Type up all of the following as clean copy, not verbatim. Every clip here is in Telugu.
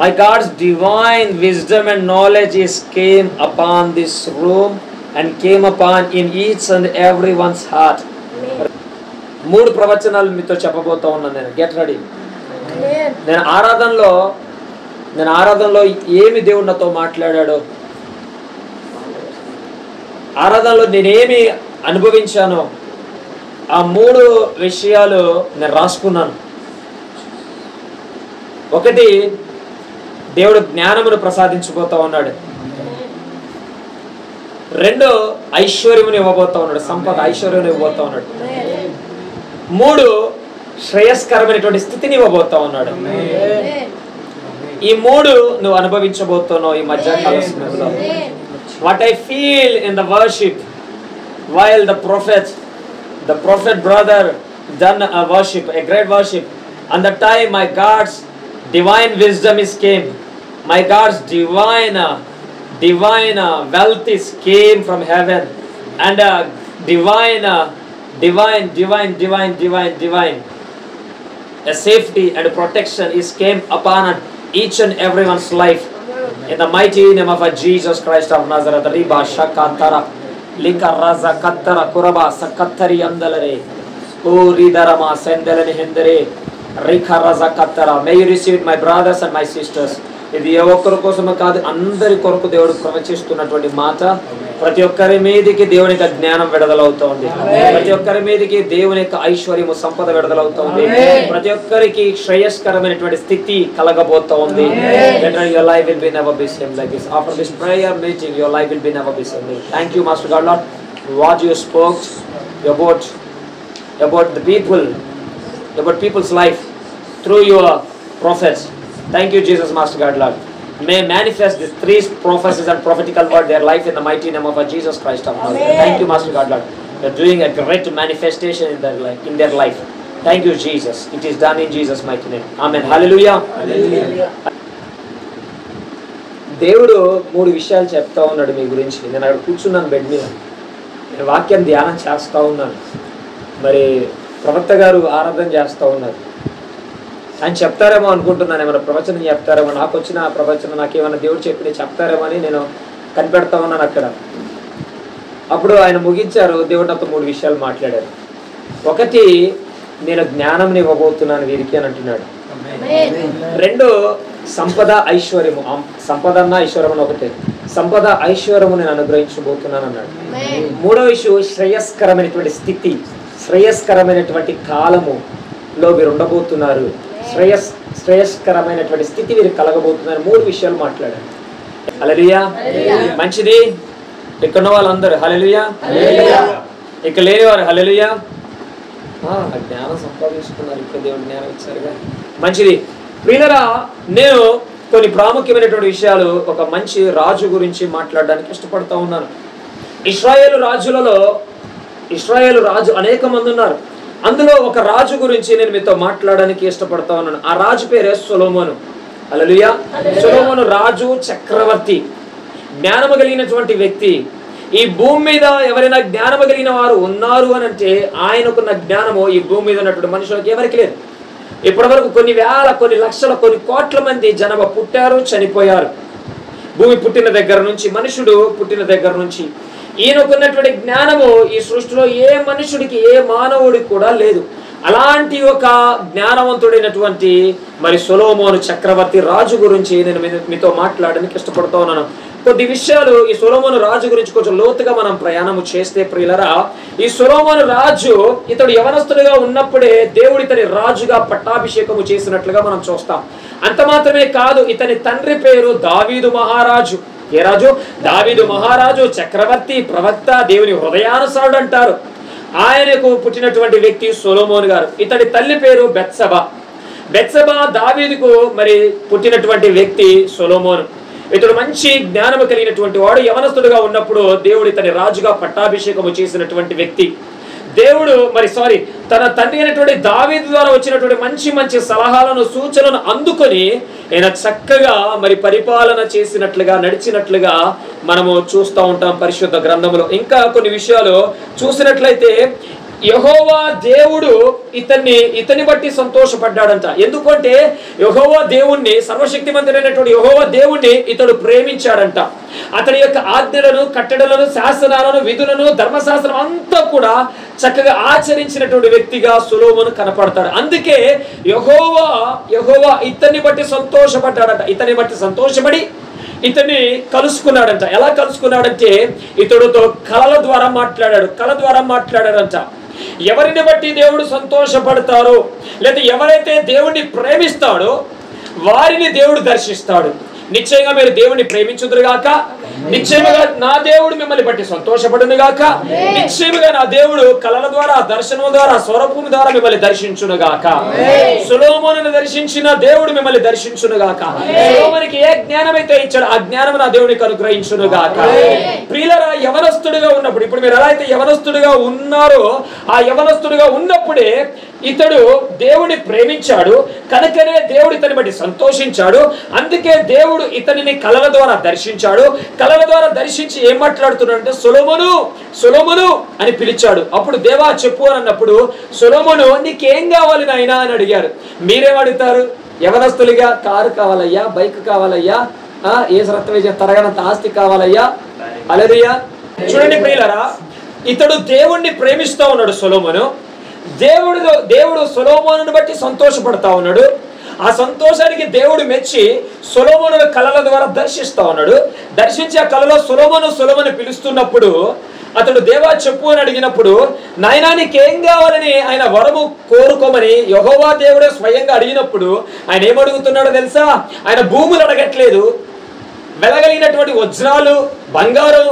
My God's divine wisdom and knowledge is came upon this room and came upon in each and everyone's heart. మూడు ప్రవచనాలు మీతో చెప్పబోతా ఉన్నాను నేను. Get ready. నేను ఆరాధనలో ఏమి దేవుడు నాతో మాట్లాడాడో, ఆరాధనలో నేనేమి అనుభవించానో ఆ మూడు విషయాలు నేను రాసుకున్నాను. ఒకటి, దేవుడు జ్ఞానమును ప్రసాదించబోతా ఉన్నాడు. రెండు, ఐశ్వర్యమును ఇవ్వబోతా ఉన్నాడు, సంపద ఐశ్వర్యం ఇవ్వబోతా ఉన్నాడు. మూడు, శ్రేయస్కరమైనటువంటి స్థితిని ఇవ్వబోతా ఉన్నాడు. ఈ మూడు నువ్వు అనుభవించబోతున్నావు ఈ మధ్యకాల సమయంలో. What I feel in the worship while the prophet brother done a worship, a great worship, and the time my God's divine wisdom is came, my God's divine wealth is came from heaven, and divine a safety and protection is came upon each and everyone's life in the mighty name of Jesus Christ of Nazareth. Riba shakantara lika raza kattara kuraba sakattari andalare o ridarama sendelani hendere rika raza kattara. May you receive it, my brothers and my sisters. ఇది ఏ ఒక్కరి కోసమే కాదు, అందరి కొరకు దేవుడు ప్రవచిస్తున్నటువంటి మాట. ప్రతి ఒక్కరి మీదకి దేవుని యొక్క జ్ఞానం విడుదలవుతోంది. ప్రతి ఒక్కరి మీదకి దేవుని యొక్క ఐశ్వర్యము సంపద విడుదలవుతోంది. ప్రతి ఒక్కరికి శ్రేయస్కరమైనటువంటి స్థితి కలగబోతోంది. Your life will be never be same like this. After this prayer meeting, your life will be never be same. Thank you, Master God Lord, what you spoke about the people, about people's life through your prophets. Thank you, Jesus, Master God Lord. May manifest these three prophecies and prophetical word their life in the mighty name of Jesus Christ of Nazareth. Thank you, Master God Lord. You are doing a great manifestation in their life. Thank you, Jesus. It is done in Jesus' mighty name. Amen. Hallelujah. Hallelujah. దేవుడు మూడు విషయాలు చెప్తా ఉన్నాడు మీ గురించి. నేను అక్కడ కూర్చున్నాను బెడ్ మీద, నేను వాక్యం ధ్యానం చేస్తూ ఉన్నాను. మరి ప్రవక్త గారు ఆరాధన చేస్తూ ఉన్నారు. ఆయన చెప్తారేమో అనుకుంటున్నాను, ఏమైనా ప్రవచనం చెప్తారేమో, నాకు వచ్చిన ఆ ప్రవచనం నాకేమైనా దేవుడు చెప్పి చెప్తారేమో అని నేను కనిపెడతా ఉన్నాను అక్కడ. అప్పుడు ఆయన ముగించారు, దేవుడు నాతో మూడు విషయాలు మాట్లాడారు. ఒకటి, నేను జ్ఞానం ఇవ్వబోతున్నాను వీరికి అని అంటున్నాడు. రెండు, సంపద ఐశ్వర్యము, సంపద అన్న ఐశ్వర్యం అని ఒకటే, సంపద ఐశ్వర్యము నేను అనుగ్రహించబోతున్నాను అన్నాడు. మూడో విషయం, శ్రేయస్కరమైనటువంటి స్థితి, శ్రేయస్కరమైనటువంటి కాలములో మీరు ఉండబోతున్నారు, శ్రేయస్కరమైనటువంటి స్థితి వీరు కలగబోతున్నారు. మూడు విషయాలు మాట్లాడారు. హల్లెలూయా. మంచిది. ఇక్కడ వాళ్ళందరూ హల్లెలూయా, ఇక్కడ లేని వారు హల్లెలూయా. జ్ఞానం సంపాదించుకున్నారు, ఇక్కడ దేవుడు జ్ఞానం ఇచ్చారుగా. మంచిది. ప్రియులారా, నేను కొన్ని ప్రాముఖ్యమైనటువంటి విషయాలు ఒక మంచి రాజు గురించి మాట్లాడడానికి ఇష్టపడతా ఉన్నాను. ఇశ్రాయేలు రాజు అనేక మంది ఉన్నారు. అందులో ఒక రాజు గురించి నేను మీతో మాట్లాడడానికి ఇష్టపడతా ఉన్నాను. ఆ రాజు పేరే సొలొమోను. హల్లెలూయా. సొలొమోను రాజు, చక్రవర్తి, జ్ఞానము కలిగినటువంటి వ్యక్తి. ఈ భూమి మీద ఎవరైనా జ్ఞానము కలిగిన వారు ఉన్నారు అని అంటే ఆయనకున్న జ్ఞానము ఈ భూమి మీద ఉన్నటువంటి మనుషులకు ఎవరికి లేదు. ఇప్పటి వరకు కొన్ని వేల, కొన్ని లక్షల, కొన్ని కోట్ల మంది జనాభా పుట్టారు, చనిపోయారు. భూమి పుట్టిన దగ్గర నుంచి, మనుషుడు పుట్టిన దగ్గర నుంచి ఈయనకున్నటువంటి జ్ఞానము ఈ సృష్టిలో ఏ మనుషుడికి, ఏ మానవుడికి కూడా లేదు. అలాంటి ఒక జ్ఞానవంతుడైనటువంటి మరి సొలొమోను చక్రవర్తి రాజు గురించి నేను మీతో మాట్లాడడానికి ఇష్టపడుతూ ఉన్నాను. కొద్ది విషయాలు ఈ సొలొమోను రాజు గురించి కొంచెం లోతుగా మనం ప్రయాణము చేస్తే ప్రియులరా, ఈ సొలొమోను రాజు ఇతడు యవనస్తుడిగా ఉన్నప్పుడే దేవుడు ఇతని రాజుగా పట్టాభిషేకము చేసినట్లుగా మనం చూస్తాం. అంత మాత్రమే కాదు, ఇతని తండ్రి పేరు దావీదు మహారాజు. ఏ రాజు? దావీదు మహారాజు, చక్రవర్తి, ప్రవక్త, దేవుని హృదయానుసారుడు అంటారు. ఆయనకు పుట్టినటువంటి వ్యక్తి సొలొమోను గారు. ఇతడి తల్లి పేరు బెత్సెబా దావీదుకు మరి పుట్టినటువంటి వ్యక్తి సొలొమోను. ఇతడు మంచి జ్ఞానము కలిగినటువంటి వాడు. యవనస్తుడుగా ఉన్నప్పుడు దేవుడు ఇతని రాజుగా పట్టాభిషేకము చేసినటువంటి వ్యక్తి. దేవుడు తన తండ్రి అయినటువంటి దావీదు ద్వారా వచ్చినటువంటి మంచి మంచి సలహాలను సూచనలను అందుకొని ఆయన చక్కగా పరిపాలన చేసినట్లుగా నడిచినట్లుగా మనము చూస్తూ ఉంటాం పరిశుద్ధ గ్రంథంలో. ఇంకా కొన్ని విషయాలు చూసినట్లయితే యెహోవా దేవుడు ఇతని బట్టి సంతోషపడ్డాడంట. ఎందుకంటే యెహోవా దేవుణ్ణి, సర్వశక్తిమంతుడైనటువంటి యెహోవా దేవుణ్ణి ఇతడు ప్రేమించాడంట. అతని యొక్క ఆజ్ఞలను, కట్టడలను, శాసనాలను, విధులను, ధర్మశాస్త్రం అంతా కూడా చక్కగా ఆచరించినటువంటి వ్యక్తిగా సొలొమోను కనపడతాడు. అందుకే యెహోవా ఇతన్ని బట్టి సంతోషపడ్డాడంట. ఇతని బట్టి సంతోషపడి ఇతన్ని కలుసుకున్నాడంట. ఎలా కలుసుకున్నాడంటే ఇతడుతో కళ ద్వారా మాట్లాడాడంట. ఎవరిని బట్టి దేవుడు సంతోషపడతారో, లేదా ఎవరైతే దేవుణ్ణి ప్రేమిస్తాడో వారిని దేవుడు దర్శిస్తాడు. నిశ్చయంగా మీరు దేవుణ్ణి ప్రేమించుదురుగాక, నిశ్చయముగా నా దేవుడు మిమ్మల్ని బట్టి సంతోషపడునుగాక, నిశ్చయముగా నా దేవుడు కళల ద్వారా, దర్శనం ద్వారా, స్వరూపం ద్వారా మిమ్మల్ని దర్శించునుగాక. సొలొమోనును దర్శించిన దేవుడు మిమ్మల్ని దర్శించునుగాక. సొలొమోనుకి ఏ జ్ఞానం అయితే ఇచ్చాడో ఆ జ్ఞానం నా దేవునికి అనుగ్రహించునుగాక. ప్రియులారా, యవనస్తుడిగా ఉన్నప్పుడు, ఇప్పుడు మీరు ఎలా అయితే యవనస్తుడిగా ఉన్నారో ఆ యవనస్తుడిగా ఉన్నప్పుడే ఇతడు దేవుడిని ప్రేమించాడు కనుకనే దేవుడు ఇతని బట్టి సంతోషించాడు. అందుకే దేవుడు ఇతనిని కళల ద్వారా దర్శించాడు. కళల ద్వారా దర్శించి ఏం మాట్లాడుతున్నాడు అంటే సొలొమోను అని పిలిచాడు. అప్పుడు దేవా చెప్పు అని అన్నప్పుడు సొలొమోను నీకేం కావాలి నాయనా అని అడిగారు. మీరేం అడుగుతారు? యవనస్తులుగా కారు కావాలయ్యా, బైక్ కావాలయ్యా, తరగనంత ఆస్తి కావాలయ్యా. హల్లెలూయా. చూడండి ప్రియులారా, ఇతడు దేవుణ్ణి ప్రేమిస్తూ ఉన్నాడు సొలొమోను. దేవుడు సొలొమోనును బట్టి సంతోషపడతా ఉన్నాడు. ఆ సంతోషానికి దేవుడు మెచ్చి సొలొమోను కళల ద్వారా దర్శిస్తా ఉన్నాడు. దర్శించి ఆ కళలో సొలొమోను పిలుస్తున్నప్పుడు అతడు దేవా చెప్పు అని అడిగినప్పుడు నాయనా నీకేం కావాలని ఆయన వరము కోరుకోమని యెహోవా దేవుడే స్వయంగా అడిగినప్పుడు ఆయన ఏమడుగుతున్నాడో తెలుసా? ఆయన భూములు అడగట్లేదు, వెలగలిగినటువంటి వజ్రాలు, బంగారం,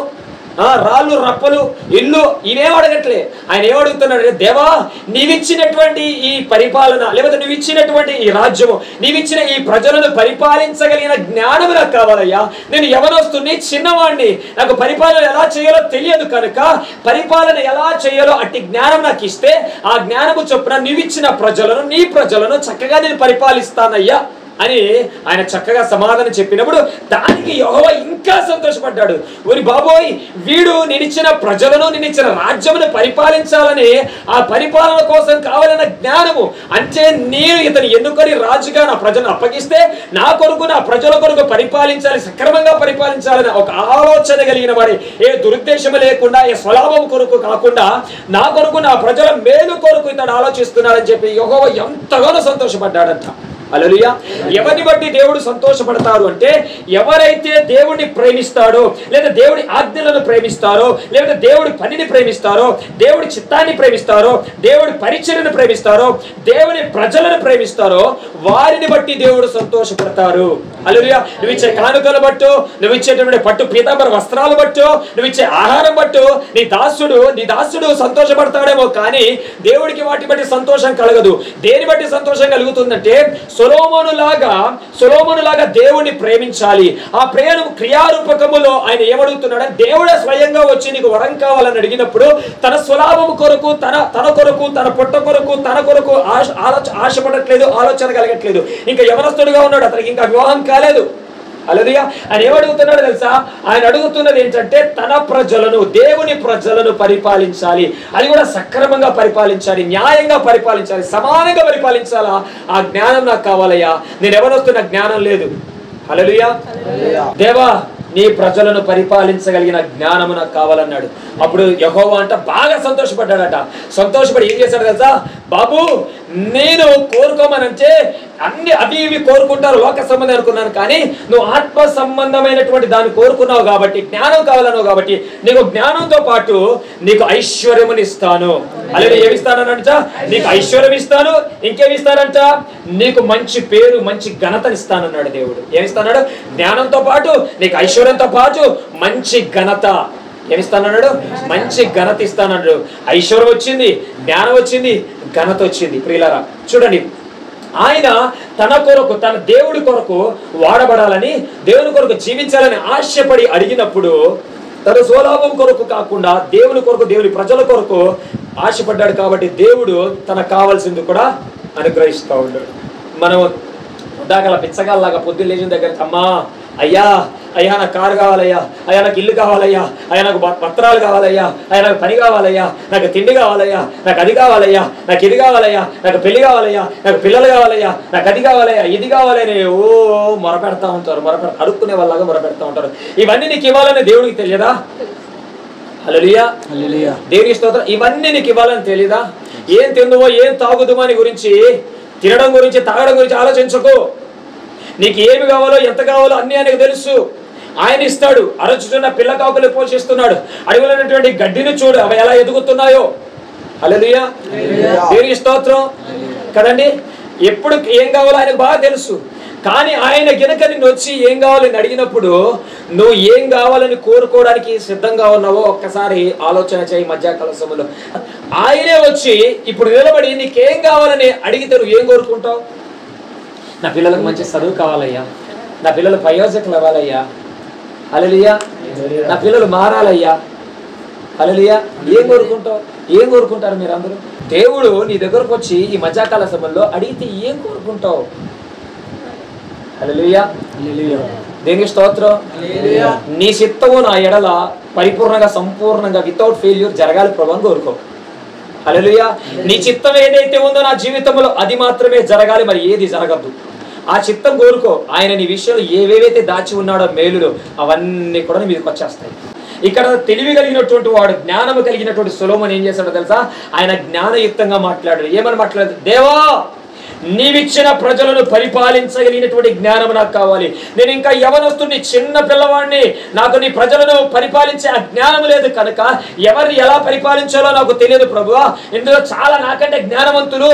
రాళ్ళు, రప్పలు, ఇల్లు ఇవేం అడగట్లే. ఆయన ఏమడుగుతున్నాడు? దేవా నీవిచ్చినటువంటి ఈ పరిపాలన, లేకపోతే నువ్విచ్చినటువంటి ఈ రాజ్యము, నీవిచ్చిన ఈ ప్రజలను పరిపాలించగలిగిన జ్ఞానం నాకు కావాలయ్యా. నేను యవనస్తుని, చిన్నవాడిని, నాకు పరిపాలన ఎలా చేయాలో తెలియదు కనుక పరిపాలన ఎలా చేయాలో అట్టి జ్ఞానం నాకు ఇస్తే ఆ జ్ఞానము చొప్పున నీవిచ్చిన ప్రజలను, నీ ప్రజలను చక్కగా నేను పరిపాలిస్తానయ్యా అని ఆయన చక్కగా సమాధానం చెప్పినప్పుడు దానికి యెహోవా ఇంకా సంతోషపడ్డాడు. ఓరి బాబోయ్, వీడు నేనిచ్చిన ప్రజలను, నేనిచ్చిన రాజ్యమును పరిపాలించాలని ఆ పరిపాలన కోసం కావాలన్న జ్ఞానము, అంటే నేను ఇతను ఎన్నుకొని రాజుగా నా ప్రజలను అప్పగిస్తే నా కొరకు, నా ప్రజల కొరకు పరిపాలించాలి, సక్రమంగా పరిపాలించాలని ఒక ఆలోచన కలిగిన వాడి, ఏ దురుద్దేశము లేకుండా, ఏ స్వలాభం కొరకు కాకుండా నా కొరకు, నా ప్రజల మేలు కొరకు ఇతడు ఆలోచిస్తున్నాడని చెప్పి యెహోవా ఎంతగానో సంతోషపడ్డాడంట. హల్లెలూయా. ఎవరిని బట్టి దేవుడు సంతోషపడతారు అంటే ఎవరైతే దేవుడిని ప్రేమిస్తాడో, లేదా దేవుడి ఆజ్ఞలను ప్రేమిస్తారో, లేదా దేవుడి పనిని ప్రేమిస్తారో, దేవుడి చిత్తాన్ని ప్రేమిస్తారో, దేవుడి పరిచర్యను ప్రేమిస్తారో, దేవుని ప్రజలను ప్రేమిస్తారో వారిని బట్టి దేవుడు సంతోషపడతారు. హల్లెలూయా. నువ్వు ఇచ్చే కానుకలు బట్టు, నువ్వు ఇచ్చేటువంటి పట్టు పీతాంబర వస్త్రాలు బట్టు, నువ్వు ఇచ్చే ఆహారం బట్టు నీ దాసుడు సంతోషపడతాడేమో కానీ దేవుడికి వాటి బట్టి సంతోషం కలగదు. దేని బట్టి సంతోషం కలుగుతుందంటే సొలొమోను లాగా దేవుణ్ణి ప్రేమించాలి. ఆ ప్రేమ క్రియారూపకములో ఆయన ఏమడుగుతున్నాడు? దేవుడే స్వయంగా వచ్చి నీకు వరం కావాలని అడిగినప్పుడు తన స్వలాభం కొరకు, తన కొరకు, తన పొట్ట కొరకు, తన కొరకు ఆశపడట్లేదు, ఆలోచన కలగట్లేదు. ఇంకా యవనస్తుడుగా ఉన్నాడు, అతనికి ఇంకా వివాహం కాలేదు. హల్లెలూయా. ఆయన ఏమడుగుతున్నాడు తెలుసా? ఆయన అడుగుతున్నది ఏంటంటే తన ప్రజలను, దేవుని ప్రజలను పరిపాలించాలి. అది కూడా సక్రమంగా పరిపాలించాలి, న్యాయంగా పరిపాలించాలి, సమానంగా పరిపాలించాలా. ఆ జ్ఞానం నాకు కావాలయ్యా. నేను ఎవరొస్తున్న జ్ఞానం లేదు. హల్లెలూయా. దేవా నీ ప్రజలను పరిపాలించగలిగిన జ్ఞానము నాకు కావాలన్నాడు. అప్పుడు యెహోవా అంట బాగా సంతోషపడ్డాడట. సంతోషపడి ఏం చేశాడు తెలుసా? బాబు నేను కోరుకోమనంటే అన్ని అవి ఇవి కోరుకుంటారు, లోక సంబంధం అనుకున్నాను, కానీ నువ్వు ఆత్మ సంబంధమైనటువంటి దాన్ని కోరుకున్నావు కాబట్టి, జ్ఞానం కావాలన్నావు కాబట్టి నీకు జ్ఞానంతో పాటు నీకు ఐశ్వర్యముని ఇస్తాను. అలాగే ఏమిస్తానంట? నీకు ఐశ్వర్యం ఇస్తాను, ఇంకేమిస్తానంట? నీకు మంచి పేరు, మంచి ఘనతనిస్తానన్నాడు దేవుడు. ఏమిస్తాడు? జ్ఞానంతో పాటు నీకు ఐశ్వర్యంతో పాటు మంచి ఘనత ఏమిస్తానన్నాడు? మంచి ఘనత ఇస్తానన్నాడు. ఐశ్వర్యం వచ్చింది, జ్ఞానం వచ్చింది, ఘనత వచ్చింది. ప్రియులారా చూడండి, ఆయన తన కొరకు, తన దేవుడి కొరకు వాడబడాలని, దేవుని కొరకు జీవించాలని ఆశపడి అడిగినప్పుడు తన స్వలాభం కొరకు కాకుండా దేవుని కొరకు, దేవుని ప్రజల కొరకు ఆశపడ్డాడు కాబట్టి దేవుడు తనకు కావాల్సింది కూడా అనుగ్రహిస్తూ ఉన్నాడు. మనం ఉదాకలా పిచ్చగాల్లాగా పొద్దున్న లేచిన దగ్గర అమ్మా అయ్యా అయ్యా నాకు కారు కావాలయ్యా, అయ్యా నాకు ఇల్లు కావాలయ్యా, అయ్యా నాకు పత్రాలు కావాలయ్యా, అయ్యా నాకు పని కావాలయ్యా, నాకు తిండి కావాలయ్యా, నాకు అది కావాలయ్యా, నాకు ఇది కావాలయ్యా, నాకు పెళ్లి కావాలయ్యా, నాకు పిల్లలు కావాలయ్యా, నాకు అది కావాలయ్యా, ఇది కావాలని మొరపెడతా ఉంటారు. అడుక్కునే వాళ్ళగా మొరపెడతా ఉంటారు. ఇవన్నీ నీకు ఇవ్వాలని దేవుడికి తెలియదా? హల్లెలూయా, దేవుని స్తోత్రం. ఇవన్నీ నీకు ఇవ్వాలని తెలియదా? ఏం తిందుమో ఏం తాగుదుమో అని గురించి, తినడం గురించి తాగడం గురించి ఆలోచించకు. నీకు ఏమి కావాలో ఎంత కావాలో అన్నీ ఆయనకు తెలుసు. ఆయన ఇస్తాడు. అరచుతున్న పిల్ల కాకులు పోషిస్తున్నాడు. అడవిలో ఉన్నటువంటి గడ్డిని చూడు, అవి ఎలా ఎదుగుతున్నాయో. హల్లెలూయా, దేవుని స్తోత్రం కదండి. ఎప్పుడు ఏం కావాలో ఆయనకు బాగా తెలుసు. కానీ ఆయన గనుక నిన్ను వచ్చి ఏం కావాలని అడిగినప్పుడు నువ్వు ఏం కావాలని కోరుకోవడానికి సిద్ధంగా ఉన్నావో ఒక్కసారి ఆలోచన చేయి. మధ్యాకాల సమయంలో ఆయనే వచ్చి ఇప్పుడు నిలబడి నీకేం కావాలని అడిగితే నువ్వు ఏం కోరుకుంటావు? నా పిల్లలకు మంచి చదువు కావాలయ్యా, నా పిల్లలు ప్రయోజకులు అవ్వాలయ్యా, హల్లెలూయా, నా పిల్లలు మారాలయ్యా, హల్లెలూయా. ఏం కోరుకుంటావు? ఏం కోరుకుంటారు మీరు అందరూ? దేవుడు నీ దగ్గరకు వచ్చి ఈ మధ్యాకాల సమయంలో అడిగితే ఏం కోరుకుంటావు? హల్లెలూయా, దేవునికి స్తోత్రం. నీ చిత్తము నా ఎడల పరిపూర్ణంగా సంపూర్ణంగా వితౌట్ ఫెయిల్యూర్ జరగాలి ప్రభు అని కోరుకో. హల్లెలూయా. నీ చిత్తం ఏదైతే ఉందో నా జీవితంలో అది మాత్రమే జరగాలి, మరి ఏది జరగద్దు. ఆ చిత్తం కోరుకో. ఆయన నీ విషయంలో ఏవేవైతే దాచి ఉన్నాడో మేలులు అవన్నీ కూడా మీదకి వచ్చేస్తాయి. ఇక్కడ తెలివి కలిగినటువంటి వాడు, జ్ఞానము కలిగినటువంటి సొలొమోను ఏం చేశాడో తెలుసా? ఆయన జ్ఞానయుక్తంగా మాట్లాడాడు. ఏమని మాట్లాడాడు? దేవా, నీవిచ్చిన ప్రజలను పరిపాలించగలిగినటువంటి జ్ఞానం నాకు కావాలి. నేను ఇంకా యవనస్తుని, చిన్న పిల్లవాడిని, నాకు నీ ప్రజలను పరిపాలించే ఆ జ్ఞానం లేదు కనుక ఎవరిని ఎలా పరిపాలించాలో నాకు తెలియదు ప్రభువా. ఇందులో చాలా నాకంటే జ్ఞానవంతులు,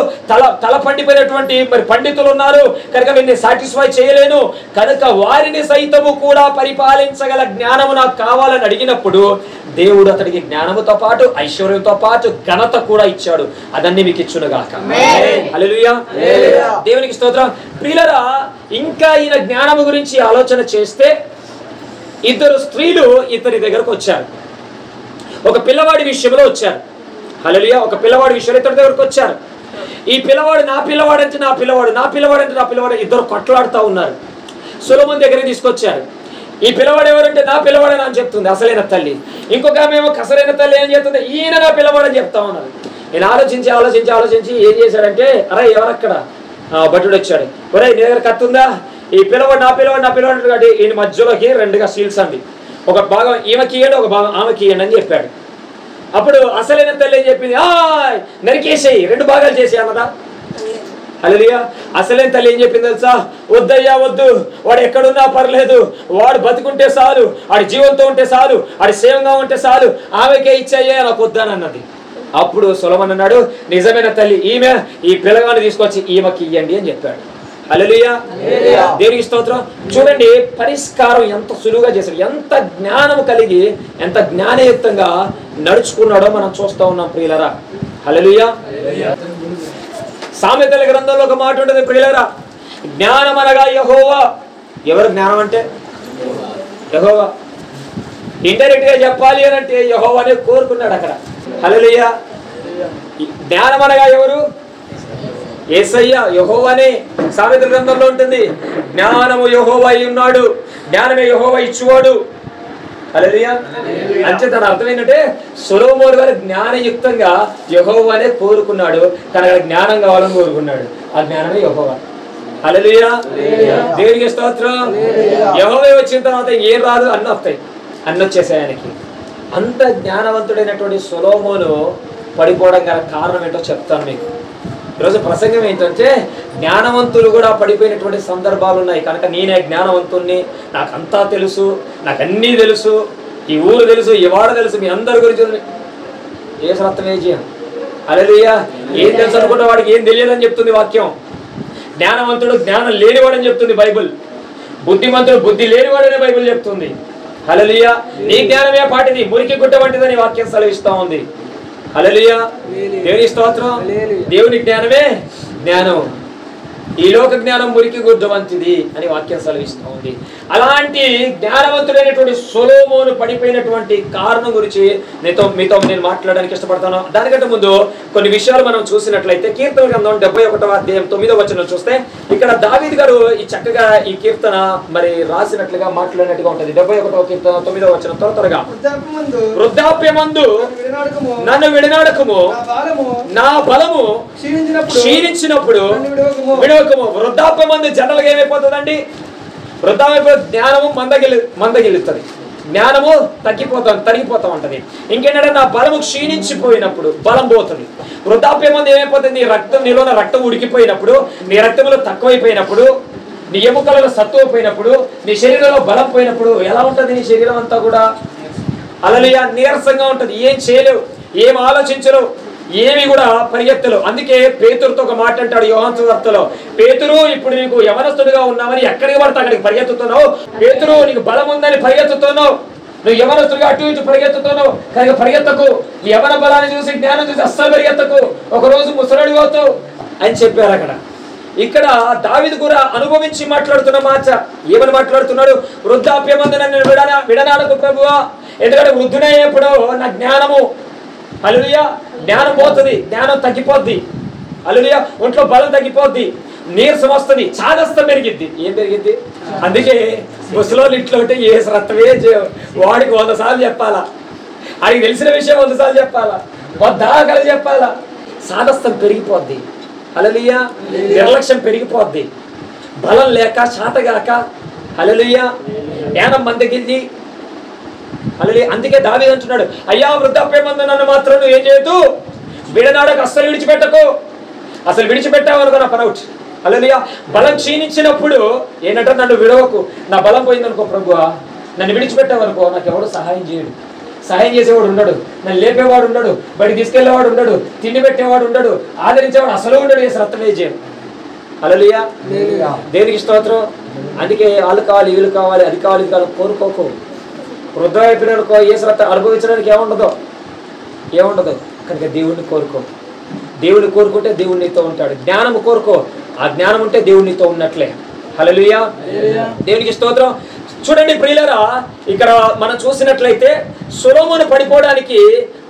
తల పండిపోయినటువంటి మరి పండితులు ఉన్నారు కనుక వీరిని సాటిస్ఫై చేయలేను, కనుక వారిని సైతము కూడా పరిపాలించగల జ్ఞానము నాకు కావాలని అడిగినప్పుడు దేవుడు అతడికి జ్ఞానముతో పాటు ఐశ్వర్యంతో పాటు ఘనత కూడా ఇచ్చాడు. అదన్నీ మీకు ఇచ్చునుగాక. హల్లెలూయా, దేవునికి స్తోత్రం. ప్రియులారా, ఇంకా ఈయన జ్ఞానము గురించి ఆలోచన చేస్తే ఇద్దరు స్త్రీలు ఇతని దగ్గరకు వచ్చారు. ఒక పిల్లవాడి విషయంలో వచ్చారు. హల్లెలూయా, ఒక పిల్లవాడి విషయంలో ఇతని దగ్గరకు వచ్చారు. ఈ పిల్లవాడు నా పిల్లవాడు అంటే నా పిల్లవాడు, నా పిల్లవాడు అంటే నా పిల్లవాడు, ఇద్దరు కొట్లాడుతూ ఉన్నారు. సొలొమోను దగ్గరికి తీసుకొచ్చారు. ఈ పిల్లవాడు ఎవరంటే నా పిల్లవాడని అని చెప్తుంది అసలైన తల్లి. ఇంకొక ఆమెమో అసలైన తల్లి ఏం చెప్తుంది? ఈయన నా పిల్లవాడని చెప్తా ఉన్నారు. నేను ఆలోచించి ఏం చేశాడంటే, అరే ఎవరక్కడ? భటుడు వచ్చాడు. ఒరే నీ దగ్గర కత్తుందా? ఈ పిల్లవాడు నా పిల్లవాడు కాబట్టి ఈయన మధ్యలోకి రెండుగా సీల్స్ అండి, ఒక భాగం ఈమెకి ఇయ్యండి, ఒక భాగం ఆమెకి ఇయ్యండి అని చెప్పాడు. అప్పుడు అసలైన తల్లి ఏం చెప్పింది? నరికేసేయి, రెండు భాగాలు చేసి అన్నదా. హల్లెలూయా. అసలైన తల్లి ఏం చెప్పింది తెలుసా? వద్దయ్యా వద్దు, వాడు ఎక్కడున్నా పర్లేదు, వాడు బతుకుంటే చాలు, వాడి జీవంతో ఉంటే చాలు, వాడి సేవంగా ఉంటే చాలు, ఆమెకే ఇచ్చాయే, నాకు వద్దని అన్నది. అప్పుడు సొలొమోను అన్నాడు, నిజమైన తల్లి ఈమె, ఈ పిల్లగాన్ని తీసుకొచ్చి ఈమెకి ఇయ్యండి అని చెప్పాడు. హల్లెలూయా, దేవునికి స్తోత్రం. చూడండి పరిష్కారం ఎంత సులువుగా చేశాడు, ఎంత జ్ఞానం కలిగి ఎంత జ్ఞానయుక్తంగా నడుచుకున్నాడో మనం చూస్తూ ఉన్నాం ప్రియులరా. హల్లెలూయా. సామెతల గ్రంథంలో ఒక మాట ఉంటుంది ప్రియులరా, జ్ఞానం అనగా యెహోవా. ఎవరు జ్ఞానం అంటే? యెహోవా. ఇండైరెక్ట్ గా చెప్పాలి అని అంటే యెహోవానే కోరుకున్నాడు అక్కడ. హల్లెలూయా. జ్ఞానం అనగా ఎవరు? యేసయ్య, యెహోవానే. సామెతల గ్రంథంలో ఉంటుంది, జ్ఞానము యెహోవా అయి ఉన్నాడు, జ్ఞానమే యెహోవా ఇచ్చువాడు. హల్లెలూయా. అంటే తన అర్థం ఏంటంటే సొలొమోను గారు జ్ఞానయుక్తంగా యెహోవానే కోరుకున్నాడు, తనకు జ్ఞానం కావాలని కోరుకున్నాడు. ఆ జ్ఞానమే యెహోవా. హల్లెలూయా, దేవునికి స్తోత్రం. యెహోవా వచ్చిన తర్వాత ఏం రాదు, అన్నీ వస్తాయి, అన్నీ వచ్చేసాయి ఆయనకి. అంత జ్ఞానవంతుడైనటువంటి సొలొమోను పడిపోవడం గల కారణం ఏంటో చెప్తాను మీకు. ఈరోజు ప్రసంగం ఏంటంటే జ్ఞానవంతులు కూడా పడిపోయినటువంటి సందర్భాలు ఉన్నాయి కనుక నేనే జ్ఞానవంతుణ్ణి, నాకంతా తెలుసు, నాకు అన్నీ తెలుసు, ఈ ఊరు తెలుసు, ఈ వాడ తెలుసు, మీ అందరి గురించి ఏ సత్యం. హల్లెలూయా. ఏం తెలుసు అనుకుంటే వాడికి ఏం తెలియదని చెప్తుంది వాక్యం. జ్ఞానవంతుడు జ్ఞానం లేనివాడని చెప్తుంది బైబిల్. బుద్ధిమంతుడు బుద్ధి లేనివాడని బైబిల్ చెప్తుంది. హల్లెలూయా. నీ జ్ఞానమే పాటిది, మురికి గుట్ట వంటిదని వాక్యం సెలవిస్తా ఉంది. హల్లెలూయా, దేవుని స్తోత్రం. దేవుని జ్ఞానమే జ్ఞానం. ఈ లోక జ్ఞానం మురికి గుడ్డ వంటిది అని వాక్యం సెలవిస్తూ ఉంది. అలాంటి జ్ఞానవంతుడైనటువంటి సొలొమోను పడిపోయినటువంటి కారణం గురించి మీతో నేను మాట్లాడడానికి ఇష్టపడతాను. దానికంటే ముందు కొన్ని విషయాలు మనం చూసినట్లయితే కీర్తన గ్రంథం 71వ అధ్యాయం 9వ వచనం చూస్తే ఇక్కడ దావీదు గారు ఈ చక్కగా ఈ కీర్తన మరి రాసినట్లుగా మాట్లాడినట్టుగా ఉంటుంది. 71వ కీర్తన 9వ వచనం త్వరగా, వృద్ధాప్యమందు నన్ను విడనాడకము, నా బలము క్షీణించినప్పుడు విడవకము. వృద్ధాప్యమందు జనరల్గా ఏమైపోతుందండి? వృద్ధాప్య జ్ఞానము మందగిల్లుతుంది, జ్ఞానము తరిగిపోతా ఉంటది. ఇంకేంటంటే నా బలము క్షీణించిపోయినప్పుడు బలం పోతుంది. వృద్ధాప్యమందు ఏమైపోతుంది? నీలోన రక్తం ఉడికిపోయినప్పుడు, నీ రక్తంలో తక్కువైపోయినప్పుడు, నీ ఎముకలలో సత్తువైపోయినప్పుడు, నీ శరీరంలో బలం పోయినప్పుడు ఎలా ఉంటుంది? నీ శరీరం అంతా కూడా హల్లెలూయా నీరసంగా ఉంటది. ఏం చేయలేవు, ఏం ఆలోచించలేవు, ఏమి కూడా పరిగెత్తలు. అందుకే పేతురుతో ఒక మాట అంటాడు యోహాను సువార్తలో, పేతురు ఇప్పుడు నీకు యవనస్తుడిగా ఉన్నామని ఎక్కడికి పడితే అక్కడికి పరిగెత్తుతున్నావు, పేతురు నీకు బలం ఉందని పరిగెత్తుతున్నావు, నువ్వు యవనస్తుడిగా అటు ఇటు పరిగెత్తుతున్నావు, కనుక పరిగెత్తకు, ఈ యవన బలాన్ని చూసి జ్ఞానం చూసి అస్సలు పరిగెత్తకు, ఒకరోజు ముసలుడి పోతావు అని చెప్పారు. అక్కడ ఇక్కడ దావీదు కూడా అనుభవించి మాట్లాడుతున్న మాట ఏమని మాట్లాడుతున్నాడు? వృద్ధాప్యమందు నన్ను విడనాడకు ప్రభువా, ఎందుకంటే వృద్ధుడయ్యేప్పుడు నా జ్ఞానము హల్లెలూయా జ్ఞానం పోతుంది, జ్ఞానం తగ్గిపోద్ది, హల్లెలూయా ఒంట్లో బలం తగ్గిపోద్ది, నీరసం వస్తుంది, చాదస్తం పెరిగిద్ది. ఏం పెరిగిద్ది? అందుకే ముసలోళ్ళు ఇంట్లో ఉంటే ఏ రక్తమే వాడికి 100 సార్లు చెప్పాలా, ఆయనకి తెలిసిన విషయం 100 సార్లు చెప్పాలా, దాకలు చెప్పాలా. చాదస్తం పెరిగిపోద్ది, హల్లెలూయా నిర్లక్ష్యం పెరిగిపోద్ది, బలం లేక శాతగాక హల్లెలూయా జ్ఞానం మందగిల్లి హల్లెలూయా. అందుకే దావీదు అంటున్నాడు, అయ్యా వృద్ధాప్యమందు నన్ను మాత్రం నువ్వు ఏం చేయొద్దు, విడనాడకు, అస్సలు విడిచిపెట్టకు. అసలు విడిచిపెట్టావు అనుకో నా పనౌట్. హల్లెలూయా బలం క్షీణించినప్పుడు ఏంటంటే నన్ను విడవకు, నా బలం పోయిందనుకో ప్రభువా, నన్ను విడిచిపెట్టావు అనుకో, నాకు ఎవడు సహాయం చేయడు, సహాయం చేసేవాడు ఉండడు, నన్ను లేపేవాడు ఉండడు, బయటికి తీసుకెళ్లేవాడు ఉండడు, తిండి పెట్టేవాడు ఉండడు, ఆదరించేవాడు అసలు ఉండడు, ఏ శ్రద్ధమే చేయడు. హల్లెలూయా దేనికి స్తోత్రం. అందుకే వాళ్ళు కావాలి, వీళ్ళు కావాలి, అది కావాలి, ఇది కావాలి కోరుకోకు. వృద్ధమైపోయిననుకో ఏ శ్రద్ధ అనుభవించడానికి ఏముండదు. కనుక దేవుడిని కోరుకో, దేవుడిని కోరుకుంటే దేవుడు నీతో ఉంటాడు. జ్ఞానం కోరుకో, ఆ జ్ఞానం ఉంటే దేవుడు నీతో ఉన్నట్లే. హల్లెలూయా దేవునికి స్తోత్రం. చూడండి ప్రియులారా, ఇక్కడ మనం చూసినట్లయితే సొలొమోను పడిపోవడానికి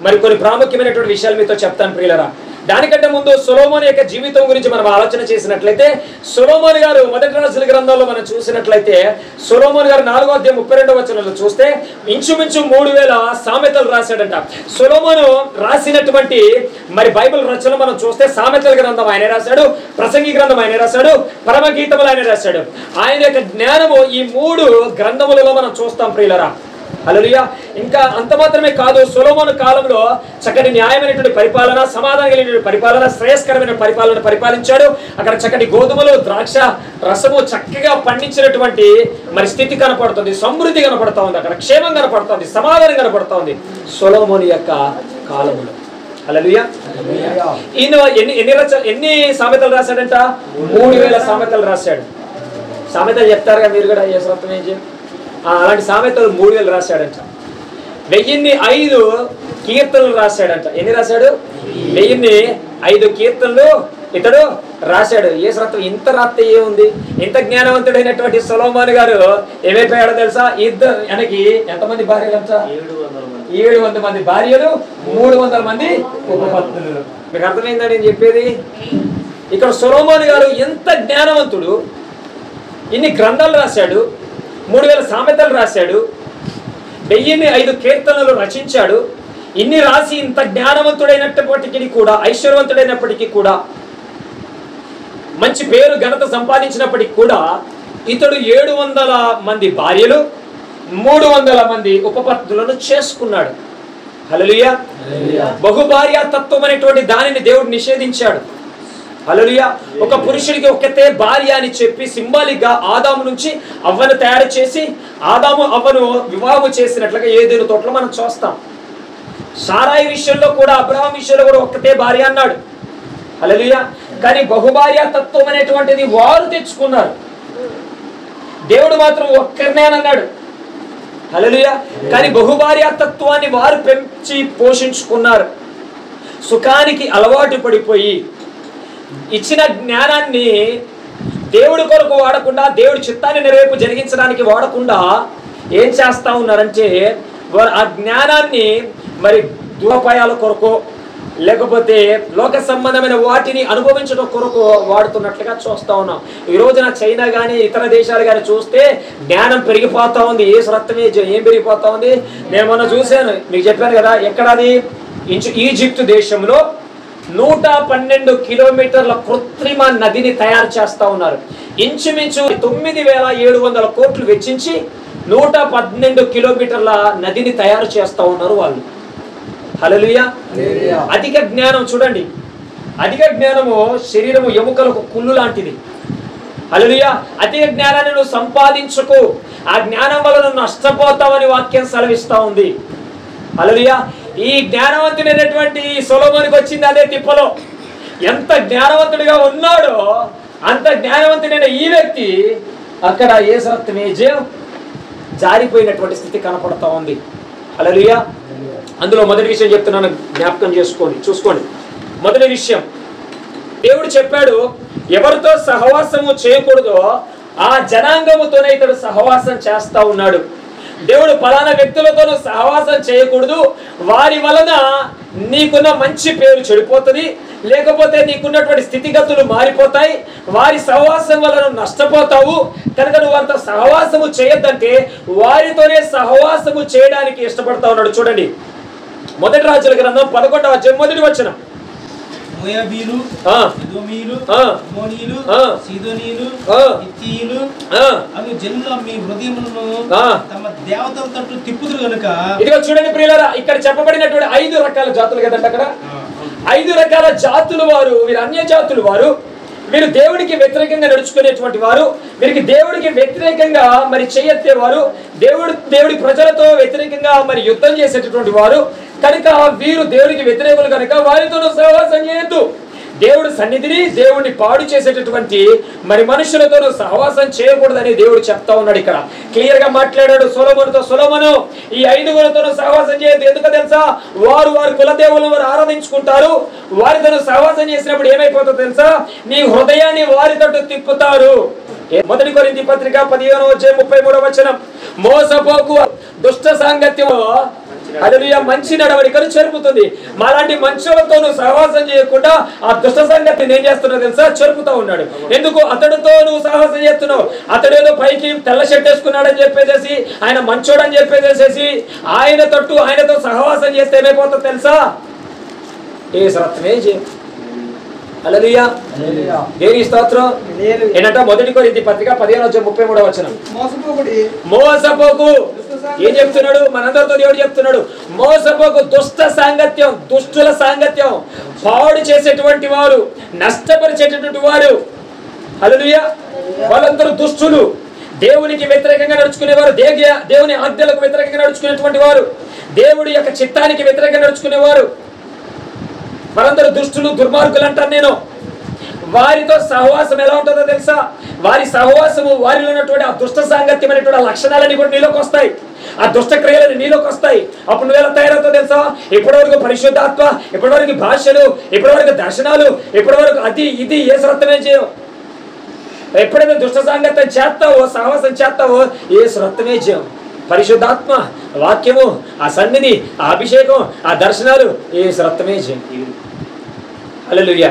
మరి కొన్ని ప్రాముఖ్యమైనటువంటి విషయాలు మీతో చెప్తాను ప్రియులారా. దానికంటే ముందు సొలొమోను యొక్క జీవితం గురించి మనం ఆలోచన చేసినట్లయితే, సొలొమోను గారు మొదటి రాజుల గ్రంథంలో మనం చూసినట్లయితే సొలొమోను గారు 4వ అధ్యాయం 32వ వచనంలో చూస్తే ఇంచుమించు 3000 సామెతలు రాశాడంట. సొలొమోను రాసినటువంటి మరి బైబిల్ రచన మనం చూస్తే సామెతల గ్రంథం ఆయనే రాశాడు, ప్రసంగి గ్రంథం ఆయనే రాశాడు, పరమగీతములు ఆయనే రాశాడు. ఆయన యొక్క జ్ఞానము ఈ 3 గ్రంథములలో మనం చూస్తాం ప్రియులరా. హల్లెలూయా ఇంకా అంత మాత్రమే కాదు, సొలొమోను కాలంలో చక్కటి న్యాయమైనటువంటి పరిపాలన, సమాధానం కలిగిన పరిపాలన, శ్రేయస్కరమైన పరిపాలన పరిపాలించాడు. అక్కడ చక్కటి గోధుమలు, ద్రాక్ష రసము చక్కగా పండించినటువంటి మరి స్థితి కనపడుతుంది, సమృద్ధి కనపడతా ఉంది, అక్కడ క్షేమం కనపడుతుంది, సమాధానం కనపడతా ఉంది సొలొమోను యొక్క కాలంలో. హల్లెలూయా ఈయన ఎన్ని సామెతలు రాశాడంట? 3000 సామెతలు రాశాడు. సామెతలు చెప్తారుగా మీరు కూడా, ఏ శ్రద్ధం ఏం చేయాలి, అలాంటి సామెతలు 3000 రాశాడంట. 1005 కీర్తనలు రాశాడంట. ఎన్ని రాశాడు? 1005 కీర్తనలు ఇతడు రాశాడు. ఏ శ్రద్ధం ఇంత రాత్రి ఏముంది? ఇంత జ్ఞానవంతుడైనటువంటి సొలొమోను గారు ఏమైపోయాడో తెలుసా? ఆయనకి ఎంతమంది భార్యలు అంట? 700 మంది భార్యలు, 300 మంది ఉపపత్నులు. మీకు అర్థమైందా నేను చెప్పేది? ఇక్కడ సొలొమోను గారు ఎంత జ్ఞానవంతుడు, ఇన్ని గ్రంథాలు రాశాడు, 3000 సామెతలు రాశాడు, 1005 కీర్తనలు రచించాడు. ఇన్ని రాసి ఇంత జ్ఞానవంతుడైనప్పటికీ కూడా, ఐశ్వర్యవంతుడైనప్పటికీ కూడా, మంచి పేరు ఘనత సంపాదించినప్పటికీ కూడా ఇతడు 700 మంది భార్యలు, 300 మంది ఉపపత్నులను చేసుకున్నాడు. హల్లెలూయా బహుభార్య తత్వం అనేటువంటి దానిని దేవుడు నిషేధించాడు. హల్లెలూయా ఒక పురుషుడికి ఒక్కతే భార్య అని చెప్పి సింబాలిక్ గా ఆదాము నుంచి అవ్వను తయారు చేసి ఆదాము అవ్వను వివాహం చేసినట్లుగా ఏదైనా తోటలో మనం చూస్తాం. సారాయి విషయంలో కూడా, అబ్రహాం విషయంలో కూడా ఒక్కతే భార్య అన్నాడు. హల్లెలూయా కానీ బహుభార్య తత్వం అనేటువంటిది వారు తెచ్చుకున్నారు, దేవుడు మాత్రం ఒక్కరినే అన్నాడు. హల్లెలూయా కానీ బహుభార్య తత్వాన్ని వారు పెంచి పోషించుకున్నారు. సుఖానికి అలవాటు పడిపోయి ఇచ్చిన జ్ఞానాన్ని దేవుడి కొరకు వాడకుండా, దేవుడి చిత్తాన్ని నెరవేర్పు జరిగించడానికి వాడకుండా ఏం చేస్తా ఉన్నారంటే ఆ జ్ఞానాన్ని మరి దురుపయోగాల కొరకు, లేకపోతే లోక సంబంధమైన వాటిని అనుభవించడం కొరకు వాడుతున్నట్లుగా చూస్తా ఉన్నాం. ఈ రోజున చైనా కానీ ఇతర దేశాలు కానీ చూస్తే జ్ఞానం పెరిగిపోతా ఉంది. యేసు రక్తమే ఏం పెరిగిపోతా ఉంది. నేను మొన్న చూశాను, మీకు చెప్పాను కదా, ఎక్కడది ఈజిప్ట్ దేశంలో 112 కిలోమీటర్ల కృత్రిమ నదిని తయారు చేస్తా ఉన్నారు. ఇంచుమించు 9,700 కోట్లు వెచ్చించి 112 కిలోమీటర్ల నదిని తయారు చేస్తా ఉన్నారు వాళ్ళు. హల్లెలూయా. అధిక జ్ఞానం చూడండి, అధిక జ్ఞానము శరీరము ఎముకలకు కుళ్ళు లాంటిది. హల్లెలూయా. అధిక జ్ఞానాన్ని నువ్వు సంపాదించుకో, ఆ జ్ఞానం వల్ల నువ్వు నష్టపోతావని వాక్యం సెలవిస్తా ఉంది. హల్లెలూయా. ఈ జ్ఞానవంతుడైనటువంటి సొలొమోనుకి వచ్చింది అదే తిప్పలో. ఎంత జ్ఞానవంతుడిగా ఉన్నాడో అంత జ్ఞానవంతుడైన ఈ వ్యక్తి అక్కడ యేసు రక్తమే జయం జారిపోయినటువంటి స్థితి కనపడతా ఉంది. హల్లెలూయా. అందులో మొదటి విషయం చెప్తున్నాను, జ్ఞాపకం చేసుకోండి, చూసుకోండి. మొదటి విషయం, దేవుడు చెప్పాడు ఎవరితో సహవాసము చేయకూడదో ఆ జనాంగముతోనే ఇతడు సహవాసం చేస్తా ఉన్నాడు. దేవుడు ఫలానా వ్యక్తులతోనూ సహవాసం చేయకూడదు, వారి వలన నీకున్న మంచి పేరు చెడిపోతుంది, లేకపోతే నీకున్నటువంటి స్థితిగతులు మారిపోతాయి, వారి సహవాసం వలన నష్టపోతావు, కనుక నువ్వు వారితో సహవాసము చేయొద్దంటే వారితోనే సహవాసము చేయడానికి ఇష్టపడతా ఉన్నాడు. చూడండి, మొదటి రాజుల గ్రంథం 11వ అధ్యాయం మొదటి వచనం. మోయాబీలు, ఎదోమీయులు, అమ్మోనీయులు, సీదోనీయులు, హిత్తీయులు అను జనులు మీ హృదయములను తమ దేవతల తట్టు తిప్పుదురు గనుక. ఇదిగో చూడండి ప్రియులారా, ఇక్కడ చెప్పబడినటువంటి 5 రకాల జాతులు కదండి. అక్కడ 5 రకాల జాతులు వారు, వీరు అన్య జాతులు వారు, వీరు దేవుడికి వ్యతిరేకంగా నడుచుకునేటువంటి వారు, వీరికి దేవుడికి వ్యతిరేకంగా మరి చేయెత్తేవారు, దేవుడి ప్రజలతో వ్యతిరేకంగా మరి యుద్ధం చేసేటటువంటి వారు. కనుక వీరు దేవుడికి వ్యతిరేకులు కనుక వారితో సహవాసం చేయొద్దు. దేవుడు సన్నిధిని, దేవుడిని పాడు చేసేటటువంటి మరి మనుషులతో సహవాసం చేయకూడదని దేవుడు చెప్తా ఉన్నాడు. ఇక్కడ క్లియర్ గా మాట్లాడాడు సొలొమోనుతో, సొలొమోను ఈ 5గురితో సహవాసం చేయొద్దు. ఎందుకో తెలుసా? వారు కులదేవులను వారు ఆరాధించుకుంటారు. వారితో సహవాసం చేసినప్పుడు ఏమైపోతుందో తెలుసా? నీ హృదయాన్ని వారి తట్టు తిప్పుతారు. మొదటి కొరింథీ పత్రిక 15వ అధ్యాయం 33వ వచనం. మోసపోకు దుష్ట సాంగత్యము హల్లెలూయా మంచి నడవడికను చెరుపుతుంది. మాలాంటి మనుషులతో నువ్వు సహవాసం చేయకుండా ఆ దుష్ట సంగతిని ఏం చేస్తున్నావు తెలుసా? చెరుపుతా ఉన్నాడు. ఎందుకు? అతడితో నువ్వు సహవాసం చేస్తున్నావు. అతడేదో పైకి తెల్ల షర్ట్ వేసుకున్నాడని చెప్పేసి, ఆయన మంచోడని చెప్పేసేసి ఆయనతో సహవాసం చేస్తే ఏమైపోతుందో తెలుసా? యేసు రక్తమే జయం. హల్లెలూయా. దేని స్తోత్రం. ఏంటంటే మొదటి కొరింథీ పత్రిక 15వ అధ్యాయం 33వ వచనం. మోసపోకు. ఏం చెప్తున్నాడు? మనందరితో దేవుడు చెప్తున్నాడు, మోసపోకు. దుష్ట సాంగత్యం, దుష్టుల సాంగత్యం, పాడు చేసేటువంటి వారు, నష్టపరిచేటటువంటి వారు. హల్లెలూయా. వాళ్ళందరూ దుష్టులు, దేవునికి వ్యతిరేకంగా నడుచుకునేవారు, దేవుని ఆజ్ఞలకు వ్యతిరేకంగా నడుచుకునేటువంటి వారు, దేవుడి యొక్క చిత్తానికి వ్యతిరేకంగా నడుచుకునేవారు. మనందరూ దుష్టులు, దుర్మార్గులు అంటాను నేను. వారితో సహవాసం ఎలా ఉంటుందో తెలుసా? వారి సహవాసము, వారిలో ఉన్నటువంటి ఆ దుష్ట సాంగత్యమైనటువంటి లక్షణాలన్నీ కూడా నీలోకి వస్తాయి, ఆ దుష్ట క్రియలని నీలోకి వస్తాయి. అప్పుడు నువ్వు ఎలా తయారవుతావు తెలుసా? ఇప్పటివరకు పరిశుద్ధాత్మ, ఇప్పటివరకు భాషలు, ఇప్పటివరకు దర్శనాలు, ఇప్పటివరకు అది ఇది యేసు రక్తమే చేయవు. ఎప్పుడైతే దుష్ట సాంగత్యం చేస్తావో, సహవాసం చేస్తావో, యేసు రక్తమే చేయవు. పరిశుద్ధాత్మ, వాక్యము, ఆ సన్నిధి, ఆ అభిషేకం, ఆ దర్శనాలు, యేసు రక్తమే జయం. హల్లెలూయా.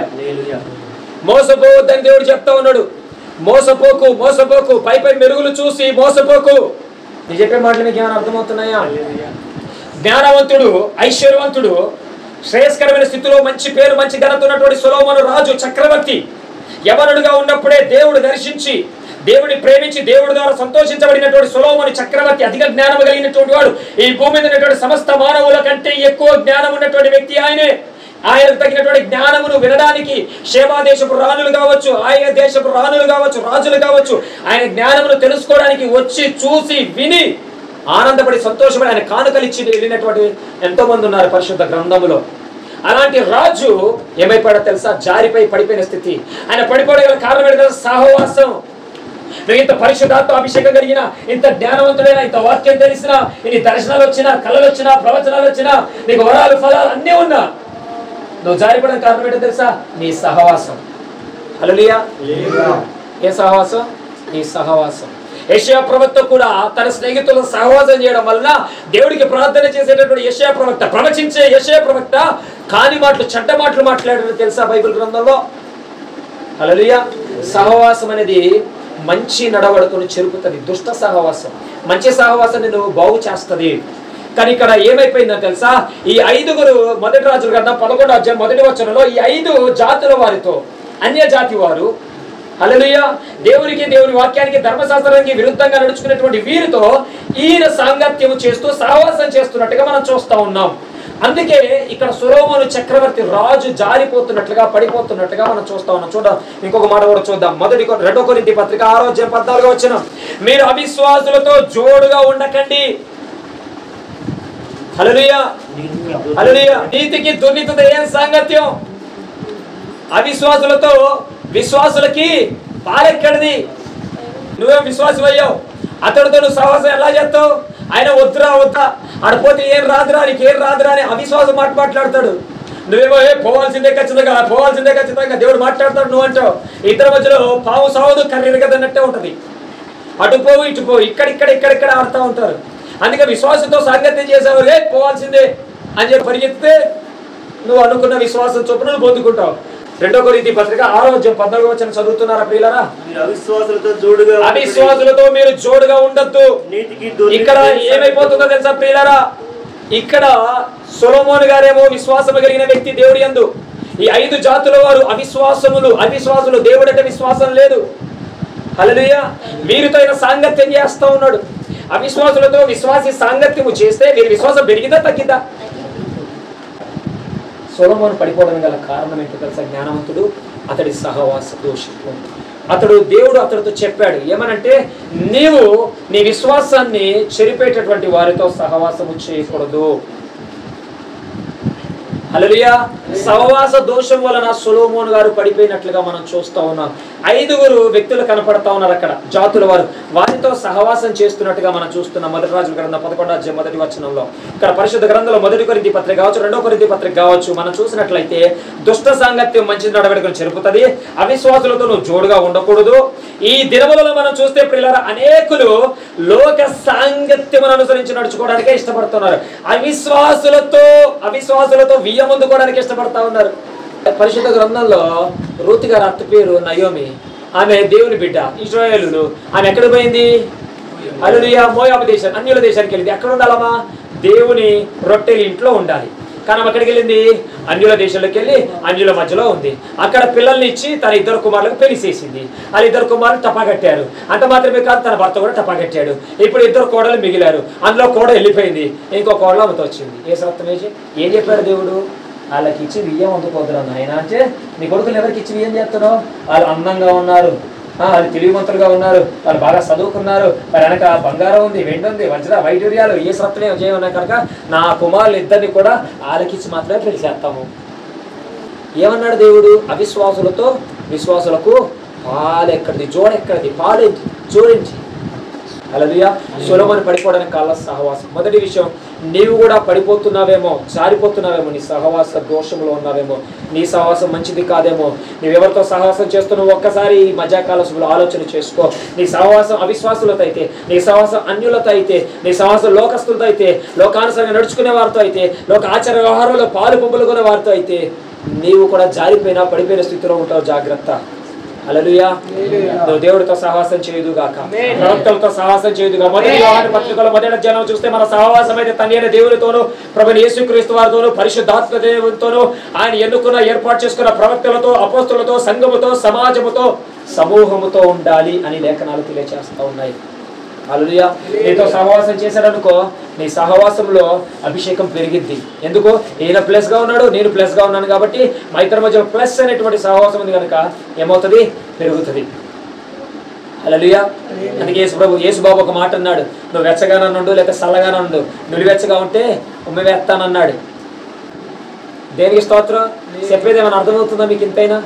మోసపోవద్దని దేవుడు చెప్తా ఉన్నాడు. మోసపోకు, మోసపోకు. పై మెరుగులు చూసి మోసపోకు. నేను చెప్పే మాటలు మీకు ఏమైనా అర్థమవుతున్నాయా? జ్ఞానవంతుడు, ఐశ్వర్యవంతుడు, శ్రేయస్కరమైన స్థితిలో మంచి పేరు, మంచి ఘనత ఉన్నటువంటి సొలొమోను రాజు, చక్రవర్తి, యవనుడుగా ఉన్నప్పుడే దేవుడు దర్శించి, దేవుడిని ప్రేమించి, దేవుడి ద్వారా సంతోషించబడినటువంటి సొలొమోను చక్రవర్తి, అధిక జ్ఞానం కలిగినటువంటి వాడు. ఈ భూమి మీద ఉన్నటువంటి సమస్త మానవుల కంటే ఎక్కువ జ్ఞానం ఉన్నటువంటి వ్యక్తి ఆయనే. ఆయనకు తగినటువంటి జ్ఞానమును వినడానికి షేబా దేశపు రాణులు కావచ్చు, ఆయన దేశపు రాణులు కావచ్చు, రాజులు కావచ్చు, ఆయన జ్ఞానమును తెలుసుకోవడానికి వచ్చి చూసి విని ఆనందపడి సంతోషపడి ఆయన కానుకలిచ్చి వెళ్ళినటువంటి ఎంతో మంది ఉన్నారు పరిశుద్ధ గ్రంథములో. అలాంటి రాజు ఏమైపోయాడో తెలుసా? జారిపై పడిపోయిన స్థితి. ఆయన పడిపోవడం కారణం ఏంటో తెలుసా? సహవాసం. నువ్వు ఇంత పరిశుద్ధాత్మ అభిషేకం కలిగిన, ఇంత జ్ఞానవంతుడైనా, ఇంత వాక్యం తెలిసినా, ఇన్ని దర్శనాలు వచ్చినా, కళలు వచ్చినా, ప్రవచనాలు వచ్చినా, నీకు వరాలు ఫలాలు అన్నీ ఉన్నా, నువ్వు జారిపడడం కారణం ఏంటో తెలుసా? నీ సహవాసం. హల్లెలూయా. ఏ సహవాసం? ఈ సహవాసం. యెషయా ప్రవక్త కూడా తన స్నేహితుల సహవాసం చేయడం వలన దేవుడికి ప్రార్థన చేసేటటువంటి యెషయా ప్రవక్త, ప్రవచించే యెషయా ప్రవక్త కాని మాటలు, చెడ్డ మాటలు మాట్లాడారు తెలుసా బైబిల్ గ్రంథంలో? హల్లెలూయా. సహవాసం అనేది మంచి నడవడికను చెరుపుతుంది. దుష్ట సహవాసం మంచి సహవాసాన్ని నువ్వు బాగు చేస్తుంది. కానీ ఇక్కడ ఏమైపోయిందో తెలుసా? ఈ 5 మొదటి రాజుల గ్రంథం 11వ అధ్యాయం 1వ వచనంలో ఈ 5 జాతుల వారితో, అన్య జాతి వారు, హల్లెలూయా, దేవునికి, దేవుని వాక్యానికి, ధర్మశాస్త్రానికి విరుద్ధంగా నడుచుకునేటువంటి వీరితో ఈయన సాంగత్యం చేస్తూ సహవాసం చేస్తున్నట్టుగా మనం చూస్తా ఉన్నాం. అందుకే ఇక్కడ సొలొమోను చక్రవర్తి రాజు జారిపోతున్నట్లుగా, పడిపోతున్నట్టుగా మనం చూస్తా ఉన్నాం. చూద్దాం, ఇంకొక మాట కూడా చూద్దాం. 2 కొరింథీ పత్రిక 6వ అధ్యాయం 14వ వచనం, మీరు అవిశ్వాసులతో జోడుగా ఉండకండి. హల్లెలూయా, హల్లెలూయా. నీతికి దుర్నీతితో ఏం సాంగత్యం? అవిశ్వాసులతో విశ్వాసులకి పాలెక్కడిది? నువ్వేం విశ్వాసం అయ్యావు, అతడితో నువ్వు సహవాసం ఎలా చేస్తావు? ఆయన వద్దురా ఆడిపోతే ఏం రాదురా, నీకు ఏం రాదురా అని అవిశ్వాసం మాట్లాడతాడు. నువ్వేమో పోవాల్సిందే ఖచ్చితంగా దేవుడు మాట్లాడతాడు నువ్వు అంటావు. ఇద్దరి మధ్యలో పావు సావదు కర్రీరు కదా అన్నట్టే ఉంటది. అటు పోవు ఇటు పోవు, ఇక్కడ ఆడుతూ ఉంటారు. అందుకే విశ్వాసంతో సాంగత్యం చేసావు, పోవాల్సిందే అని చెప్పి పరిగెత్తితే నువ్వు అనుకున్న విశ్వాసం చొప్పున నువ్వు పొందుకుంటావు. 2 కొరింథీ పత్రిక 6వ అధ్యాయం 14వ వచనం చదువుతున్నారా ప్రియులారా? అవిశ్వాసులతో మీరు జోడుగా ఉండొద్దు. ఇక్కడ ఏమైపోతుందో తెలుసా ప్రియులారా? ఇక్కడ సొలొమోను గారేమో విశ్వాసము కలిగిన వ్యక్తి దేవుడి యందు. ఈ 5 జాతుల వారు అవిశ్వాసులు. దేవుడు అంటే విశ్వాసం లేదు. హల్లెలూయా. వీరితో ఆయన సాంగత్యం చేస్తూ ఉన్నాడు. అవిశ్వాసులతో విశ్వాసి సాంగత్యము చేస్తే వీరి విశ్వాసం పెరిగిందా తగ్గిందా? సొలొమోను పడిపోవడం గల కారణం ఏంటో తెలుసా? జ్ఞానవంతుడు, అతడి సహవాస దోషము. దేవుడు అతడితో చెప్పాడు ఏమనంటే, నీవు నీ విశ్వాసాన్ని చెరిపేటటువంటి వారితో సహవాసము చేయకూడదు. హల్లెలూయా. సహవాస దోషం వలన సొలొమోను గారు పడిపోయినట్లుగా మనం చూస్తా ఉన్నాం. 5 వ్యక్తులు కనపడతా ఉన్నారు అక్కడ, జాతుల వారు. వారితో సహవాసం చేస్తున్నట్టుగా మనం చూస్తున్నాం. 1 రాజుల గ్రంథం 11వ అధ్యాయం 1వ వచనంలో. ఇక్కడ పరిశుద్ధ గ్రంథంలో 1 కొరింథీ పత్రిక కావచ్చు, 2 కొరింథీ పత్రిక కావచ్చు, మనం చూసినట్లయితే దుష్ట సాంగత్యం మంచి నడవడికను చెరుపుతుంది. అవిశ్వాసులతో నువ్వు జోడుగా ఉండకూడదు. ఈ దినములలో మనం చూస్తే ప్రియులారా, అనేకులు లోక సాంగత్యమును అనుసరించి నడుచుకోవడానికే ఇష్టపడుతున్నారు. అవిశ్వాసులతో వియ్యం ముందుకోవడానికి ఇష్టపడతా ఉన్నారు. పరిశుద్ధ గ్రంథంలో రూతు గారు అత్త పేరు నయోమి. ఆమె దేవుని బిడ్డ, ఇశ్రాయేలులు. ఆమె ఎక్కడ పోయింది? హల్లెలూయా. మోయాబు దేశం, అన్యుల దేశానికి వెళ్ళింది. ఎక్కడ ఉండాలమ్మా? దేవుని రొట్టెల ఇంట్లో ఉండాలి. కానీ ఆమె ఎక్కడికి వెళ్ళింది? అన్యుల దేశంలోకి వెళ్ళి అన్యుల మధ్యలో ఉంది. అక్కడ పిల్లల్ని ఇచ్చి తన 2 కుమారులకు పెళ్లి చేసింది. ఆ 2 కుమారులు టపాకట్టారు. అంత మాత్రమే కాదు, తన భర్త కూడా టపాకట్టాడు. ఇప్పుడు 2 కోడలు మిగిలారు. అందులో కోడ వెళ్ళిపోయింది, ఇంకో కోడలు ఆమెతో వచ్చింది. ఏ సత్యం వేసి ఏం చెప్పాడు దేవుడు? వాళ్ళకి ఇచ్చి వియ్యం అందుకోదురా నాయన అంటే, నీ కొడుకులు ఎవరికి ఇచ్చి వియ్యం చేస్తున్నావు? వాళ్ళు అందంగా ఉన్నారు, వాళ్ళు తెలివిమంతులుగా ఉన్నారు, వాళ్ళు బాగా చదువుకున్నారు, వాళ్ళ వెనక బంగారం ఉంది, వెండి ఉంది, వజ్ర వైడూర్యాలు, ఏ సత్తులే విజయం ఉన్నాయి కనుక నా కుమారులు ఇద్దరిని కూడా వాళ్ళకిచ్చి మాత్రమే పెళ్లి చేస్తాము. ఏమన్నాడు దేవుడు? అవిశ్వాసులతో విశ్వాసులకు పాలెక్కడిది, జోడెక్కడిది, పాలేంటి, జోడించి. హల్లెలూయా. సొలొమోను పడిపోవడానికి కారణం సహవాసం. మొదటి విషయం, నీవు కూడా పడిపోతున్నావేమో, జారిపోతున్నావేమో, నీ సహవాస దోషంలో ఉన్నావేమో, నీ సహవాసం మంచిది కాదేమో. నువ్వెవరితో సహవాసం చేస్తున్నావు ఒక్కసారి ఈ మధ్యకాలంలో ఆలోచన చేసుకో. నీ సహవాసం అవిశ్వాసులతో అయితే, నీ సహవాసం అన్యులతో అయితే, నీ సహవాసం లోకస్తులతో అయితే, లోకానుసారంగా నడుచుకునే వారితో అయితే, లోక ఆచార వ్యవహారంలో పాలు పంపులుకునే వారితో అయితే, నీవు కూడా జారిపోయినా పడిపోయిన స్థితిలో ఉంటావు. జాగ్రత్త. హల్లెలూయా. నువ్వు దేవుడితో సహవాసం చేయుదుగాక, ప్రవక్తలతో సహవాసం చేయుదుగా. మొదటి యోహాను పత్రికలో 1వ అధ్యాయం చూస్తే మన సహవాసం అయితే తండ్రి అయిన దేవునితోనూ, ప్రభువైన యేసుక్రీస్తు వారితోనూ, పరిశుద్ధాత్మ దేవునితోనూ, ఆయన ఎన్నుకున్న ఏర్పాటు చేసుకున్న ప్రవక్తలతో, అపోస్తలులతో, సంఘముతో, సమాజముతో, సమూహముతో ఉండాలి అని లేఖనాలు తెలియజేస్తా ఉన్నాయి. హల్లెలూయా. నీతో సహవాసం చేశాడనుకో, నీ సహవాసంలో అభిషేకం పెరిగిద్ది. ఎందుకు? ఈయన ప్లస్గా ఉన్నాడు, నేను ప్లస్గా ఉన్నాను కాబట్టి మా ఇద్దరి మధ్య ప్లస్ అనేటువంటి సహవాసం ఉంది కనుక ఏమవుతుంది? పెరుగుతుంది. హల్లెలూయా. అందుకే యేసుబాబు ఒక మాట అన్నాడు, నువ్వు వెచ్చగానుండు లేకపోతే చల్లగానుండు, నులివెచ్చగా ఉంటే ఉమ్మివేస్తానన్నాడు. దేనికి స్తోత్రం? చెప్పేది ఏమైనా అర్థమవుతుందా మీకు? ఇంతైనా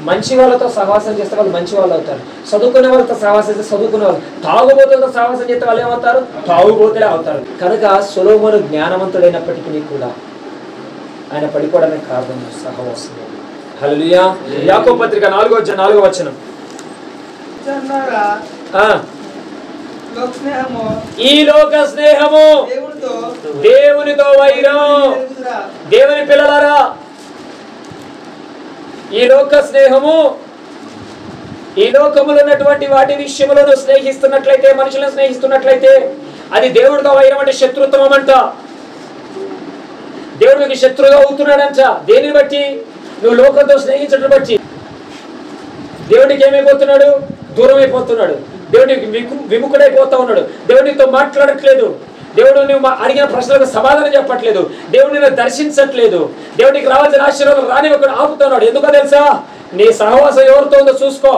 మంచి వాళ్ళతో సహవాసం చేస్తే వాళ్ళు మంచి వాళ్ళు అవుతారు. చదువుకునే వాళ్ళతో సహవాసం చేస్తే చదువుకునే వాళ్ళు. తాగుబోతులతో సహవాసం చేస్తే వాళ్ళు ఏమవుతారు? తాగుబోతులే అవుతారు. కనుక సొలొమోను జ్ఞానవంతుడైనప్పటికీ కూడా ఆయన పడిపోవడానికి కారణం సహవాసం. హల్లెలూయా. యాకోబు పత్రిక 4వ అధ్యాయం 4వ వచనం. ఈ లోక స్నేహము దేవునితో వైరం. దేవుని పిల్లలారా, ఈ లోక స్నేహము, ఈ లోకములో ఉన్నటువంటి వాటి విషయములను స్నేహిస్తున్నట్లయితే, మనుషులను స్నేహిస్తున్నట్లయితే అది దేవుడితో వైరం అంటే శత్రుత్వం అంట. దేవుడికి శత్రువుగా అవుతున్నాడంట. దేనిని బట్టి? నువ్వు లోకంతో స్నేహించడం బట్టి. దేవుడికి ఏమైపోతున్నాడు? దూరం అయిపోతున్నాడు. దేవుడికి విముఖుడైపోతా ఉన్నాడు. దేవుడితో మాట్లాడట్లేదు. దేవుడు నువ్వు అడిగిన ప్రశ్నలకు సమాధానం చెప్పట్లేదు. దేవుడిని నువ్వు దర్శించట్లేదు. దేవుడికి రావాల్సిన ఆశీర్వాదం రానివ్వకుండా ఆపుతున్నాడు. ఎందుకో తెలుసా? నీ సహవాసం ఎవరితో ఉందో చూసుకో.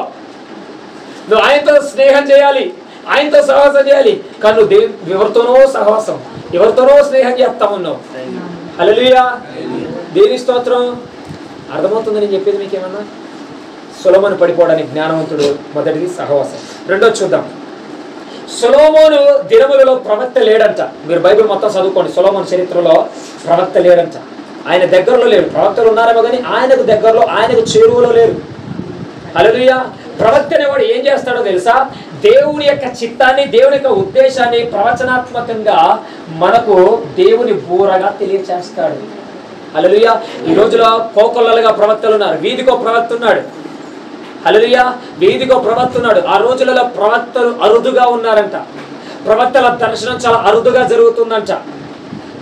నువ్వు ఆయనతో స్నేహం చేయాలి, ఆయనతో సహవాసం చేయాలి. కానీ నువ్వు ఎవరితోనో సహవాసం, ఎవరితోనో స్నేహం చేస్తా ఉన్నావు. హల్లెలూయా. దేని స్తోత్రం. అర్థమవుతుంది నేను చెప్పేది మీకేమన్నా? సొలొమోను పడిపోవడానికి జ్ఞానవంతుడు మొదటిది సహవాసం. రెండోది చూద్దాం. సొలొమోను దినములలో ప్రవక్త లేడంట. మీరు బైబిల్ మొత్తం చదువుకోండి. సొలొమోను చరిత్రలో ప్రవక్త లేడంట. ఆయన దగ్గరలో లేరు. ప్రవక్తలు ఉన్నారేమో కానీ ఆయనకు దగ్గరలో, ఆయనకు చేరువలో లేరు. హల్లెలూయా. ప్రవక్త అనేవాడు ఏం చేస్తాడో తెలుసా? దేవుని యొక్క చిత్తాన్ని, దేవుని యొక్క ఉద్దేశాన్ని ప్రవచనాత్మకంగా మనకు దేవుని బూరగా తెలియచేస్తాడు. హల్లెలూయా. ఈ రోజులో కోకొల్లలుగా ప్రవక్తలు ఉన్నారు. వీధికో ప్రవక్త ఉన్నాడు. హల్లెలూయా. వీధికో ప్రవక్త ఉన్నాడు. ఆ రోజులలో ప్రవక్తలు అరుదుగా ఉన్నారంట. ప్రవక్తల దర్శనం చాలా అరుదుగా జరుగుతుందంట.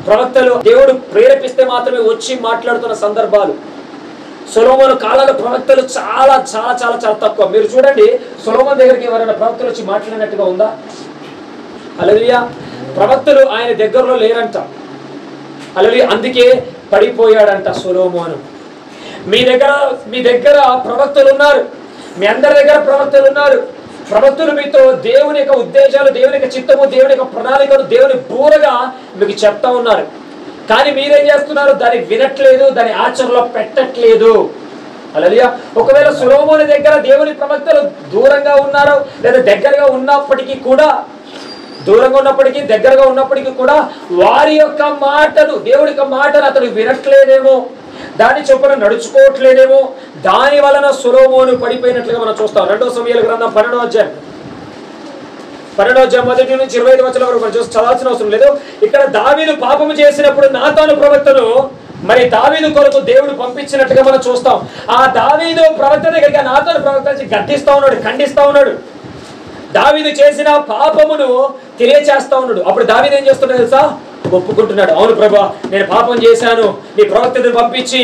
ప్రవక్తలు దేవుడు ప్రేరేపిస్తే మాత్రమే వచ్చి మాట్లాడుతున్న సందర్భాలు. సొలొమోను కాలంలో ప్రవక్తలు చాలా చాలా చాలా చాలా తక్కువ. మీరు చూడండి, సొలొమోను దగ్గరికి ఎవరైనా ప్రవక్తలు వచ్చి మాట్లాడినట్టుగా ఉందా? హల్లెలూయా. ప్రవక్తలు ఆయన దగ్గరలో లేరంట. హల్లెలూయా. అందుకే పడిపోయాడంట సొలొమోను. మీ దగ్గర ప్రవక్తలు ఉన్నారు. మీ అందరి దగ్గర ప్రవక్తలు ఉన్నారు. ప్రవక్తలు మీతో దేవుని యొక్క ఉద్దేశాలు, దేవుని యొక్క చిత్తము, దేవుని యొక్క ప్రణాళికను, దేవుని బూరగా మీకు చెప్తా ఉన్నారు. కానీ మీరేం చేస్తున్నారు? దాన్ని వినట్లేదు, దాని ఆచరణలో పెట్టట్లేదు. హల్లెలూయా. ఒకవేళ సొలొమోను దగ్గర దేవుని ప్రవక్తలు దూరంగా ఉన్నారు, లేదా దగ్గరగా ఉన్నప్పటికీ కూడా, దూరంగా ఉన్నప్పటికీ దగ్గరగా ఉన్నప్పటికీ కూడా వారి యొక్క మాటను, దేవుడి యొక్క మాటను అతను వినట్లేదేమో, దాని చొప్పున నడుచుకోవట్లేదేమో, దాని వలన సొలొమోను పడిపోయినట్లుగా మనం చూస్తాం. 2 సమూయేలు గ్రంథం 12వ అధ్యాయం 1 నుంచి 25 వచనం వరకు మనం చదవాల్సిన అవసరం లేదు. ఇక్కడ దావీదు పాపము చేసినప్పుడు నాతాను ప్రవక్తను మరి దావీదు కొరకు దేవుడు పంపించినట్టుగా మనం చూస్తాం. ఆ దావీదు ప్రవక్త దగ్గరికి నాతాను ప్రవక్త గద్దిస్తా ఉన్నాడు, ఖండిస్తా ఉన్నాడు. దావీదు చేసిన పాపమును తెలియచేస్తా ఉన్నాడు. అప్పుడు దావీదు ఏం చేస్తున్నాడు తెలుసా? ఒప్పుకుంటున్నాడు. అవును ప్రభా, నేను పాపం చేశాను, నీ ప్రవక్తను పంపించి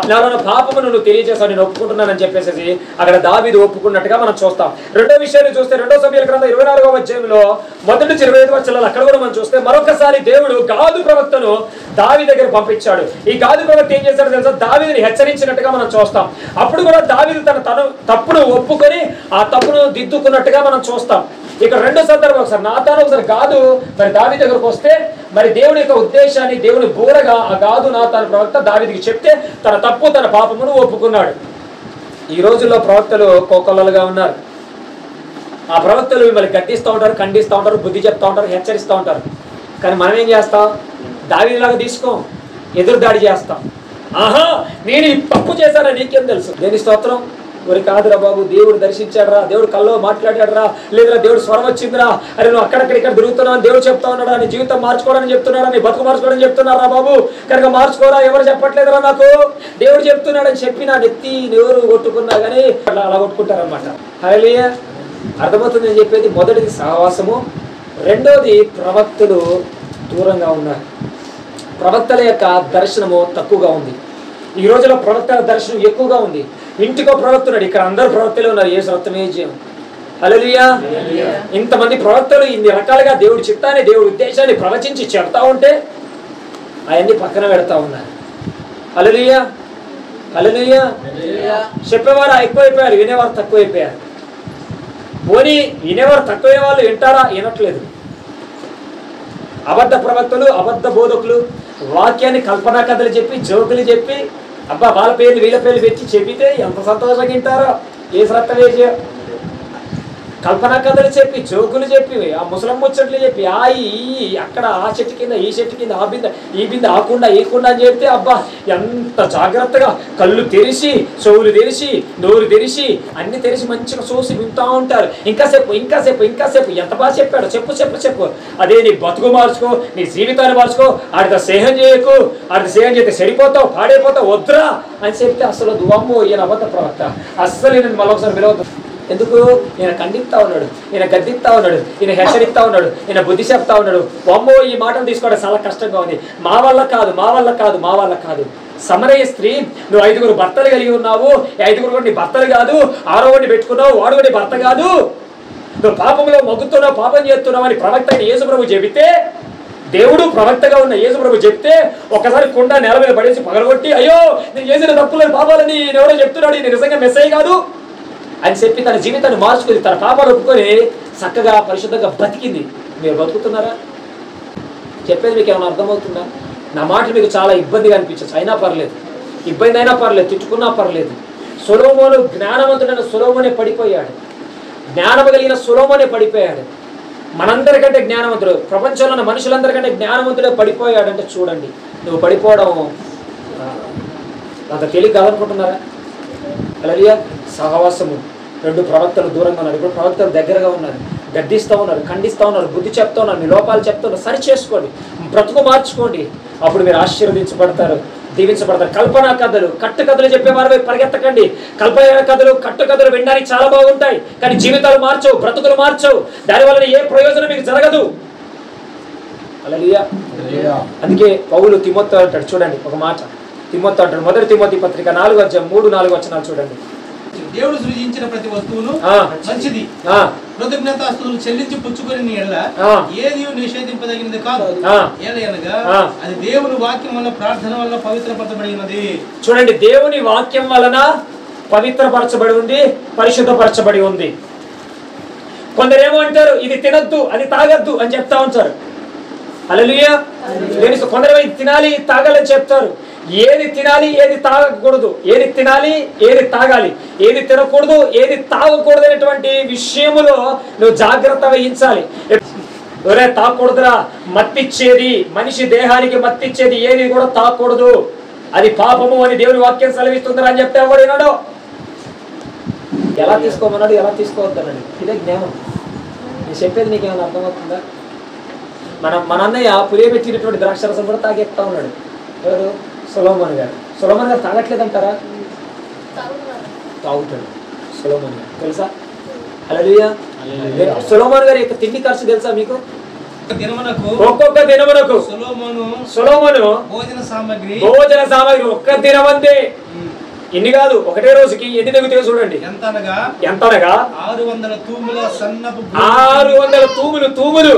నాలో పాపమును నువ్వు తెలియజేశావు, నేను ఒప్పుకుంటున్నానని చెప్పేసి అక్కడ దావీదు ఒప్పుకున్నట్టుగా మనం చూస్తాం. రెండో విషయాన్ని చూస్తే 2 సమూయేలు గ్రంథం 24వ అధ్యాయంలో 1 నుంచి 25 వచనాలు అక్కడ కూడా మనం చూస్తే మరొకసారి దేవుడు గాదు ప్రవక్తను దావీదు దగ్గర పంపించాడు. ఈ గాదు ప్రవక్త ఏం చేశాడో తెలుసా? దావీదుని హెచ్చరించినట్టుగా మనం చూస్తాం. అప్పుడు కూడా దావీదు తన తప్పును ఒప్పుకొని ఆ తప్పును దిద్దుకున్నట్టుగా మనం చూస్తాం. ఇక్కడ రెండు సందర్భాలు, ఒకసారి నాతాను, ఒకసారి గాదు మరి దావీదు దగ్గరకు వస్తే మరి దేవుని యొక్క ఉద్దేశాన్ని, దేవుని బూరగా ఆ గాదు నాతాను ప్రవక్త దావీదుకి చెప్తే తన తప్పు, తన పాపమును ఒప్పుకున్నాడు. ఈ రోజుల్లో ప్రవక్తలు కోకొల్లలుగా ఉన్నారు. ఆ ప్రవక్తలు మిమ్మల్ని గద్దిస్తూ ఉంటారు, ఖండిస్తూ ఉంటారు, బుద్ధి చెప్తూ ఉంటారు, హెచ్చరిస్తూ ఉంటారు. కానీ మనం ఏం చేస్తాం? దావీదులాగా తీసుకోం, ఎదురుదాడి చేస్తాం. ఆహా, నేను ఈ తప్పు చేశానా, నీకేం తెలుసు? దేని స్తోత్రం. మరి కాదురా బాబు, దేవుడు దర్శించాడరా, దేవుడు కల్లో మాట్లాడాడరా, లేదురా దేవుడు స్వరం వచ్చిందిరా, అరే నువ్వు అక్కడక్కడ తిరుగుతున్నావు అని దేవుడు చెప్తా ఉన్నాడా, నీ జీవితం మార్చుకోవడానికి చెప్తున్నాడా, నీ బతుకు మార్చుకోవడానికి చెప్తున్నారా బాబు, కనుక మార్చుకోరా, ఎవరు చెప్పట్లేదురా నాకు, దేవుడు చెప్తున్నాడని చెప్పి నా నెత్తి ఎవరు కొట్టుకున్నా కానీ అలా కొట్టుకుంటారనమాట. హల్లెలూయా. అర్థమవుతుంది నేను చెప్పేది. మొదటిది సహవాసము, రెండోది ప్రవక్తలు దూరంగా ఉన్నారు. ప్రవక్తల యొక్క దర్శనము తక్కువగా ఉంది. ఈ రోజులో ప్రవక్తల దర్శనం ఎక్కువగా ఉంది. ఇంటికో ప్రవక్తున్నాడు, ఇక్కడ అందరు ప్రవక్తలే ఉన్నారు. యేసు రక్తమే జయం. హల్లెలూయా. ఇంతమంది ప్రవక్తలు ఇన్ని రకాలుగా దేవుడి చిత్తాన్ని, దేవుడి ఉద్దేశాన్ని ప్రవచించి చెప్తా ఉంటే అవన్నీ పక్కన పెడతా ఉన్నారు. హల్లెలూయా. హల్లెలూయా. చెప్పేవారు ఎక్కువైపోయారు, వినేవారు తక్కువైపోయారు. పోనీ వినేవారు తక్కువైన వాళ్ళు వింటారా? వినట్లేదు. అబద్ధ ప్రవక్తలు, అబద్ధ బోధకులు వాక్యాన్ని కల్పనా కథలు చెప్పి, జోకులు చెప్పి, అబ్బా వాళ్ళ పేర్లు వీళ్ళ పేర్లు పెట్టి చెప్పితే ఎంత సంతోషంగా వింటారో. యేసు రక్తమే జయం. కల్పనా కథలు చెప్పి, జోకులు చెప్పి, ఆ ముసలం ముచ్చట్లు చెప్పి, అక్కడ ఆ చెట్టు కింద, ఈ చెట్టు కింద, ఆ బింద, ఈ బింద, ఆకుండా ఏకుండా అని చెప్తే అబ్బా ఎంత జాగ్రత్తగా కళ్ళు తెరిచి, చెవులు తెరిచి, నోరు తెరిచి, అన్ని తెరిచి మంచిగా చూసి వింటూ ఉంటారు. ఇంకాసేపు ఇంకాసేపు ఇంకాసేపు ఎంత బాగా చెప్పాడు, చెప్పు చెప్పు చెప్పు. అదే నీ బతుకు మార్చుకో, నీ జీవితాన్ని మార్చుకో, ఆడితో స్నేహం చేయకు, ఆడితో స్నేహం చేస్తే చెడిపోతావు, పాడైపోతావు, వద్దురా అని చెప్తే అసలు దువ్వమ్మో ఈయన అబద్ధ ప్రవక్త, అస్సలు నేను మరొకసారి పిలవద్దు. ఎందుకు? ఈయన ఖండిస్తా ఉన్నాడు, ఈయన గద్దిస్తా ఉన్నాడు, ఈయన హెచ్చరిస్తా ఉన్నాడు, ఈయన బుద్ధి చెప్తా ఉన్నాడు. అమ్మో ఈ మాటలు తీసుకోవడం చాలా కష్టంగా ఉంది, మా వల్ల కాదు, మా వల్ల కాదు, మా వల్ల కాదు. సమరయ స్త్రీ, నువ్వు 5 భర్తలు కలిగి ఉన్నావు, 5 కూడా నీ భర్తలు కాదు, 6వ పెట్టుకున్నావు, వాడు కూడా భర్త కాదు, నువ్వు పాపంలో మొగ్గుతున్నావు, పాపం చేస్తున్నావు అని ప్రవక్త అయిన యేసు ప్రభు చెబితే, దేవుడు ప్రవక్తగా ఉన్న యేసు ప్రభు చెప్తే ఒకసారి కుండ నేల మీద పడేసి పగలగొట్టి, అయ్యో నేను చేసిన తప్పులని పాపాలని ఎవరో చెప్తున్నాడు, నేను నిజంగా మెస్సయ్య కాదు అని చెప్పి తన జీవితాన్ని మార్చుకుని, తన పాపాలు ఒప్పుకొని చక్కగా పరిశుద్ధంగా బతికింది. మీరు బతుకుతున్నారా? చెప్పేది మీకు ఏమైనా అర్థమవుతుందా? నా మాటలు మీకు చాలా ఇబ్బందిగా అనిపించచ్చు, అయినా పర్లేదు, ఇబ్బంది అయినా పర్లేదు, తిట్టుకున్నా పర్లేదు. సొలొమోను, జ్ఞానవంతుడైన సొలొమోనే పడిపోయాడు, జ్ఞానము కలిగిన సొలొమోనే పడిపోయాడు. మనందరికంటే జ్ఞానవంతుడు, ప్రపంచంలో ఉన్న మనుషులందరికంటే జ్ఞానవంతుడే పడిపోయాడంటే చూడండి, నువ్వు పడిపోవడం అంత తేలిక కాదనుకుంటున్నారా? హల్లెలూయా. సహవాసము, 2 ప్రవక్తలు దూరంగా ఉన్నారు, ఇప్పుడు ప్రవక్తలు దగ్గరగా ఉన్నారు, గద్దిస్తూ ఉన్నారు, ఖండిస్తూ ఉన్నారు, బుద్ధి చెప్తా ఉన్నారు, మీ లోపాలు చెప్తా ఉన్నారు. సరి చేసుకోండి, బ్రతుకు మార్చుకోండి, అప్పుడు మీరు ఆశీర్వదించబడతారు, దీవించబడతారు. కల్పనా కథలు, కట్టు కథలు చెప్పేవారు పరిగెత్తకండి. కల్పన కథలు, కట్టు కథలు వినడానికి చాలా బాగుంటాయి, కానీ జీవితాలు మార్చవు, బ్రతుకులు మార్చవు, దానివల్ల ఏ ప్రయోజనం మీకు జరగదు. హల్లెలూయా. అందుకే పౌలు తిమోతితో అంటాడు, చూడండి ఒక మాట, తిమోతి అంటాడు, 1 తిమోతి పత్రిక 4:3-4 వచనాలు చూడండి. దేవుడు సృజించిన ప్రతి వస్తువును మంచిది, కృతజ్ఞతాస్తుతులు చెల్లించి పుచ్చుకొని ఏది నిషేధింపదగినది కాదు, ఏలయనగా అది దేవుని వాక్యం వల్ల, ప్రార్థన వల్ల పవిత్రపరచబడి ఉన్నది. చూడండి, దేవుని వాక్యం వలన పవిత్రపరచబడి ఉంది, పరిశుద్ధపరచబడి ఉంది. కొందరేమో అంటారు ఇది తినద్దు, అది తాగద్దు అని చెప్తా ఉంటారు. హల్లెలూయా. కొందరేమో ఇది తినాలి, తాగాలని చెప్తారు. ఏది తినాలి, ఏది తాగకూడదు, ఏది తినాలి, ఏది తాగాలి, ఏది తినకూడదు, ఏది తాగకూడదు అనేటువంటి విషయములో నువ్వు జాగ్రత్త వహించాలి. ఎవరే తాగకూడదురా, మత్తిచ్చేది, మనిషి దేహానికి మత్తిచ్చేది ఏది కూడా తాగకూడదు, అది పాపము అని దేవుని వాక్యం సెలవిస్తుందిరా అని చెప్తే ఎవడేనాడో ఎలా తీసుకోమన్నాడు, ఎలా తీసుకోవద్దన్నాడు. ఇదే జ్ఞానం. నేను చెప్పేది నీకు ఏమైనా అర్థమవుతుందా? మన అన్నయ్య పులియబెట్టినటువంటి ద్రాక్షరసం కూడా తాగేస్తా ఉన్నాడు. ఎవరు? సొలొమోను గారు. సొలొమోను గారు తాగట్లేదంటారా? తాగుతాడు సొలొమోను గారు, తెలుసా? హల్లెలూయా. సొలొమోను గారి యొక్క తిండి ఖర్చు తెలుసా మీకు? ఒక్కొక్క దినమునకు సొలొమోను భోజన సామాగ్రి ఒక్క దినమందే, ఇన్ని కాదు, ఒకటే రోజుకి ఎన్ని తగ్గుతాయో చూడండి. ఎంతనగా 600 తూముల సన్నపు, 600 తూములు,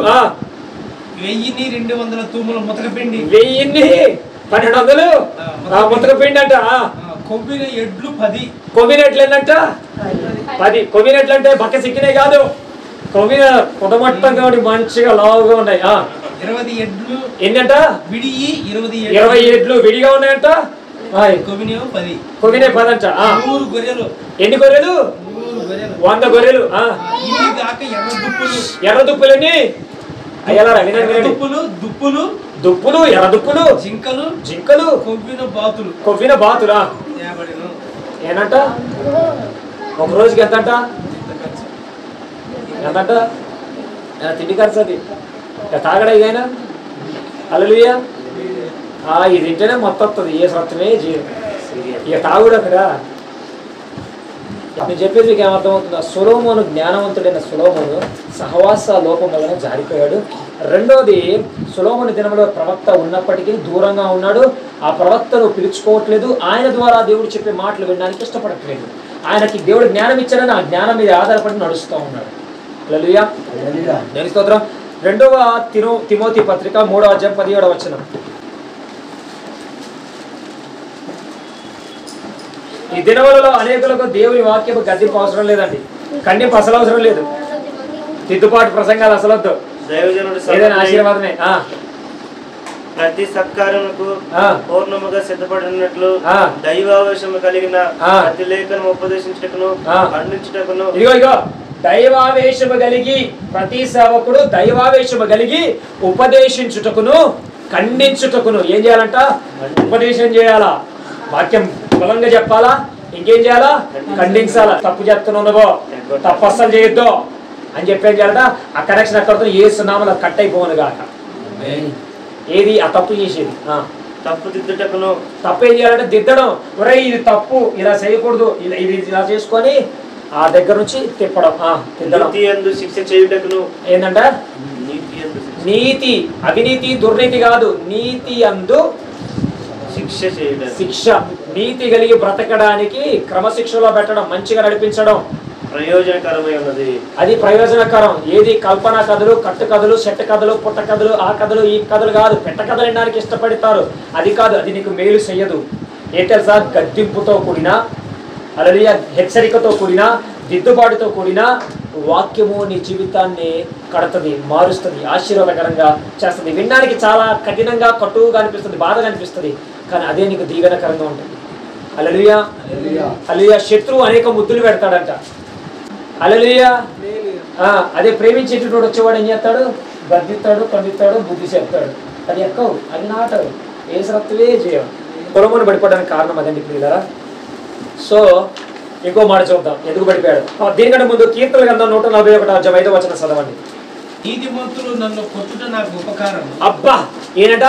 1200 తూముల ముతకపిండి, 1200 ముతకపిండి అంట. కొవ్విన ఎడ్లు 10, కొవ్విన ఎడ్లు ఏంటంట 10. కొవ్విన ఎడ్లు అంటే బక్క సిక్కినే కాదు, కొవ్విన పొదమట్టంగా మంచిగా లావుగా ఉన్నాయి. 20 ఎడ్లు ఎన్నంట విడియి, 20 ఎడ్లు విడిగా ఉన్నాయంట. కొవ్వినే 10 అంట. 100 గొర్రెలు, ఎన్ని గొర్రెలు? 100 గొర్రెలు. ఎర్ర దుప్పులని అయ్యారా, వినండి, దుప్పులు, ఎర్ర దుప్పులు, జింకలు, కొవ్విన బాతులా ఏనంట. ఒక రోజుకి ఎంతంట? తిండి ఖర్చు అది. తాగడా ఇదైనా? హల్లెలూయా. ఇది తింటేనే మొత్తం వస్తుంది, ఏ సత్వమే జీవం. ఇక తాగుడు అక్కడ. నేను చెప్పేది మీకు ఏమర్థమవుతుందా? సొలొమోను, జ్ఞానవంతుడైన సొలొమోను సహవాస లోపం వలన జారిపోయాడు. రెండోది, సొలొమోను దినంలో ప్రవక్త ఉన్నప్పటికీ దూరంగా ఉన్నాడు. ఆ ప్రవక్తను పిలుచుకోవట్లేదు, ఆయన ద్వారా దేవుడు చెప్పే మాటలు వినడానికి ఇష్టపడట్లేదు. ఆయనకి దేవుడు జ్ఞానం ఇచ్చాడని ఆ జ్ఞానం మీద ఆధారపడి నడుస్తూ ఉన్నాడు. హల్లెలూయా. దేవుని స్తోత్రం. 2 తిమోతి పత్రిక 3:17 వచనం. ఈ దినములలో అనేకులకు దేవుని వాక్యము గద్దింపు అవసరం లేదండి, ఖండింపు అసలు అవసరం లేదు, తిద్దుపాటు ప్రసంగాలు అసలు వద్దు, ఏదైనా ఆశీర్వాదమే. ప్రతి సత్కారమునకు పూర్ణముగా సిద్ధపడినట్లు దైవావేశము కలిగిన ప్రతి లేఖను ఉపదేశించుటకును ఖండించుటకును. ఇగో దైవావేశము కలిగి, ప్రతి సేవకుడు దైవావేశము కలిగి ఉపదేశించుటకును ఖండించుటకును ఏం చేయాలంట? ఉపదేశం చేయాలా, వాక్యం బలంగా చెప్పాలా, ఇంకేం చేయాలా? ఖండించాలా. తప్పు చెప్తున్నావు, తప్పు అస్సలు చేయొద్దు అని చెప్పేం చేయాలట? ఆ కనెక్షన్ అక్కడితో ఏ సున్నామలో కట్ అయిపోను కాక. ఏది ఆ తప్పు చేసేది? తప్పు దిద్దుటకును. తప్పు ఏం చేయాలంటే దిద్దడం. ఒరే ఇది తప్పు, ఇలా చేయకూడదు, ఇది ఇలా చేసుకొని ఆ దగ్గర నుంచి తిప్పడం, తిద్దడం. శిక్ష చేయుటకును. ఏంటంట? నీతి, అవినీతి దుర్నీతి కాదు, నీతి అందు శిక్ష చేయడం. శిక్ష, నీతి కలిగి బ్రతకడానికి క్రమశిక్షలో పెట్టడం, మంచిగా నడిపించడం ప్రయోజనకరమై ఉన్నది. అది ప్రయోజనకరం. ఏది కల్పన కథలు, కట్టు కథలు, చెట్ట కథలు, పుట్ట కథలు, ఆ కథలు ఈ కథలు కాదు. పెట్ట కథలు వినడానికి ఇష్టపడతారు, అది కాదు. అది నీకు మేలు చెయ్యదు. ఏ తెలుసా? గద్దింపుతో కూడిన, అలాగే హెచ్చరికతో కూడిన, దిద్దుబాటుతో కూడిన వాక్యము నీ జీవితాన్ని కడుతుంది, మారుస్తుంది, ఆశీర్వాదకరంగా చేస్తుంది. వినడానికి చాలా కఠినంగా, కటువుగా అనిపిస్తుంది, బాధగా అనిపిస్తుంది, కానీ అదే నీకు దీవెనకరంగా ఉంటుంది. హల్లెలూయా, హల్లెలూయా. శత్రువు అనేక ముద్దులు పెడతాడంట. హల్లెలూయా. అదే ప్రేమించేటోడు వచ్చేవాడు ఏం చేస్తాడు? గద్దిస్తాడు, ఖండిస్తాడు, బుద్ధి చెప్తాడు. అది ఎక్కవు, అది నాటవు, ఏ సత్తువే చేయవు. పొలమును పడిపోవడానికి కారణం అదండి ప్రియులారా. సో ఇంకో మాట చూద్దాం, ఎందుకు పడిపోయాడు. దీనికంటే ముందు కీర్తనల గ్రంథం 141 వచనం చదవండి. నీతిమంతులు నన్ను కొట్టుట నాకు ఉపకారం. అబ్బా, ఏంట?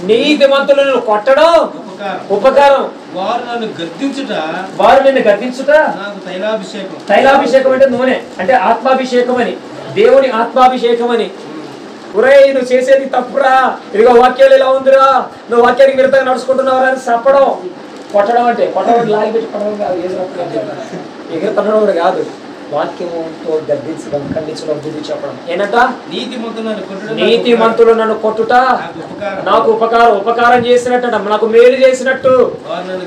నీతిమంతులను కొట్టడం ఉపకారం. వారు నన్ను గద్దించుట, వారు నిన్ను గద్దించుట నాకు తైలాభిషేకం. తైలాభిషేకం అంటే నూనె, అంటే ఆత్మాభిషేకం అని, దేవుని ఆత్మాభిషేకం అని. ఒరే నువ్వు చేసేది తప్పురా, ఇదిగో వాక్యాలు ఇలా ఉందిరా, నువ్వు వాక్యానికి విరుద్ధంగా నడుచుకుంటున్నావురా అని చెప్పడం. కొట్టడం అంటే కొట్టడం లాగి పెట్టి కొట్టడం కాదు, ఎగురుతనడం కూడా కాదు. వాక్యముతో గద్దించడం, ఖండించడం, బుద్ధి చెప్పడం. ఏంటంట? నీతిమంతులు నన్ను కొట్టుట నాకు ఉపకారం. ఉపకారం చేసినట్టు, నాకు మేలు చేసినట్టు.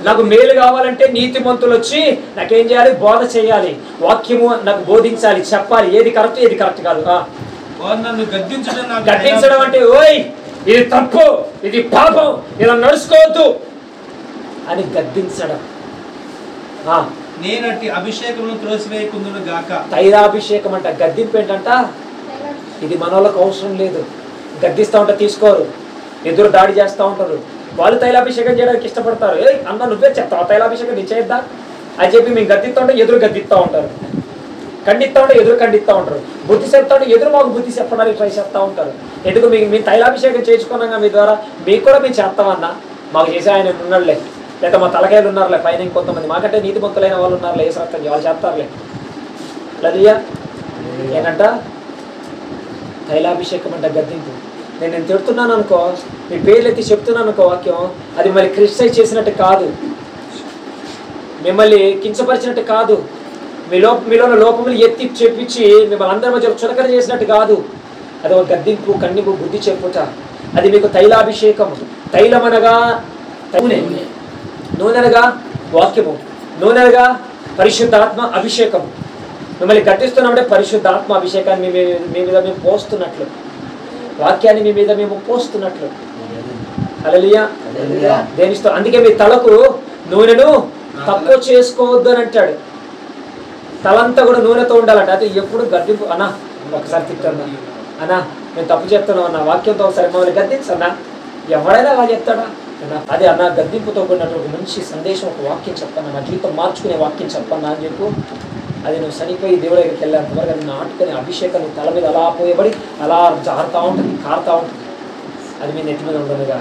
నాకు మేలు కావాలంటే నీతిమంతులు వచ్చి నాకేం చేయాలి? బోధ చేయాలి, వాక్యము నాకు బోధించాలి, చెప్పాలి, ఏది కరెక్ట్ ఏది కరెక్ట్ కాదు. గద్దించడం అంటే ఓయ్ ఇది తప్పు, ఇది పాపం, ఇలా నడుచుకోవద్దు అని గద్దించడం. నేనటి అభిషేకమును త్రోసివేయకుందును గాక. తైలాభిషేకం అంట. గద్దింపు ఏంటంట? ఇది మన వాళ్ళకి అవసరం లేదు. గద్దిస్తూ ఉంటే తీసుకోరు, ఎదురు దాడి చేస్తూ ఉంటారు. వాళ్ళు తైలాభిషేకం చేయడానికి ఇష్టపడతారు. ఏ అన్న నువ్వే చెప్తావు, తైలాభిషేకం నీ చేద్దా అని చెప్పి మేము గద్దిస్తూ ఉంటే ఎదురు గద్దిస్తూ ఉంటారు, ఖండిస్తూ ఉంటే ఎదురు ఖండిస్తూ ఉంటారు, బుద్ధి చెప్తా ఉంటే ఎదురు మాకు బుద్ధి చెప్పడానికి ట్రై చేస్తూ ఉంటారు. ఎందుకు మేము తైలాభిషేకం చేసుకున్నాగా మీ ద్వారా, మీకు కూడా మేము చేస్తామన్నా, మాకు చేసే ఆయన ఉన్నాడులే, లేదా మా తలకాయలు ఉన్నారులే, పైన ఇంకొంతమంది మాకంటే నీతిమంతులైన వాళ్ళు ఉన్నారులే, ఏ సత్యం వాళ్ళు చేస్తారులే. లలియా ఏంటంట? తైలాభిషేకం అంట గద్దింపు. నేను తిడుతున్నాను అనుకో, మీ పేర్లు ఎత్తి చెప్తున్నాను అనుకో వాక్యం, అది మిమ్మల్ని క్రిటిసైజ్ చేసినట్టు కాదు, మిమ్మల్ని కించపరిచినట్టు కాదు, మీలో లోపములు ఎత్తి చెప్పించి మిమ్మల్ని అందరి మధ్య చులకన చేసినట్టు కాదు. అది ఒక గద్దింపు, కన్నింపు, బుద్ధి చెప్పుట. అది మీకు తైలాభిషేకం. తైలం అనగా నూనెనగా వాక్యము, నూనెనగా పరిశుద్ధాత్మ అభిషేకం. మిమ్మల్ని గద్దిస్తున్నామంటే పరిశుద్ధాత్మ అభిషేకాన్ని మీ మీద మేము పోస్తున్నట్లు, వాక్యాన్ని మీ మీద మేము పోస్తున్నట్లు. హల్లెలూయా. దేనిస్తో? అందుకే మీ తలకు నూనెను తక్కువ చేసుకోవద్దు అని అంటాడు. తలంతా కూడా నూనెతో ఉండాలంట. అది ఎప్పుడు గద్దింపు. అన్నా ఒకసారి తిట్టన్నా, అన్నా నేను తప్పు చెప్తున్నావు అన్న, వాక్యంతో ఒకసారి మమ్మల్ని గద్దించన్నా, ఎవడైనా అలా చెప్తాడా అన్నా. అదే అన్న గద్దింపుతో కూడినటువంటి మంచి సందేశం, ఒక వాక్యం చెప్పన్నా, నా జీవితం మార్చుకునే వాక్యం చెప్పన్నా అని చెప్పు. అది నువ్వు చనిపోయి దేవుడి దగ్గరికి వెళ్ళేంతవరకు అది నాటుకునే అభిషేకం తల మీద అలా పోయబడి అలా జారుతూ ఉంటుంది, కారుతూ ఉంటుంది. అది మీ నెత్తి మీద ఉండదుగా.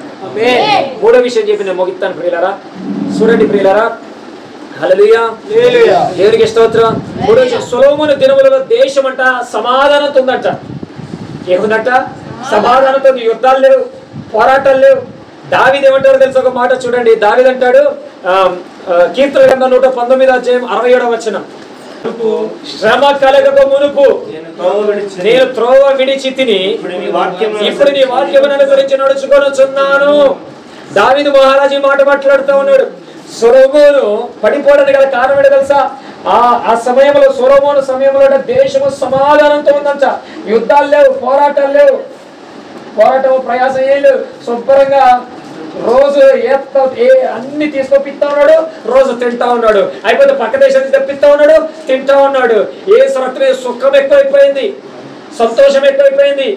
మూడో విషయం చెప్పి నేను ముగిస్తాను ప్రియులారా. చూడండి ప్రియులారా, హల్లెలూయా, దేవునికి స్తోత్రం. మూడో విషయం, సొలొమోను దినములలో దేశం అంట సమాధానంతో ఉందంట. ఏముందంట? సమాధానంతో. యుద్ధాలు లేవు, పోరాటాలు లేవు. దావీదు ఏమంటాడు తెలుసు? ఒక మాట చూడండి. దావీదు అంటాడు, కీర్తన గ్రంథం 119:67 వచనం, శ్రమ కలగక మునుపు నేను త్రోవ విడిచి తిని ఇప్పుడు నీ వాక్యమును గురించి నడుచుకొనుచున్నాను. దావీదు మహారాజు మాట మాట్లాడుతూ ఉన్నాడు. సొలొమోను పడిపోవడానికి గల కారణం ఏంటో తెలుసా? ఆ సమయంలో, సొలొమోను సమయంలో దేశము సమాధానంతో ఉందంట. యుద్ధాలు లేవు, పోరాటాలు లేవు, పోరాటం ప్రయాసం ఏం లేవు. శుభ్రంగా రోజు అన్ని తీసుకొప్పిస్తా ఉన్నాడు, రోజు తింటా ఉన్నాడు. అయిపోతే పక్క దేశానికి తెప్పిస్తా ఉన్నాడు, తింటా ఉన్నాడు. యేసు రక్తమే సుఖం ఎక్కువైపోయింది, సంతోషం ఎక్కువైపోయింది.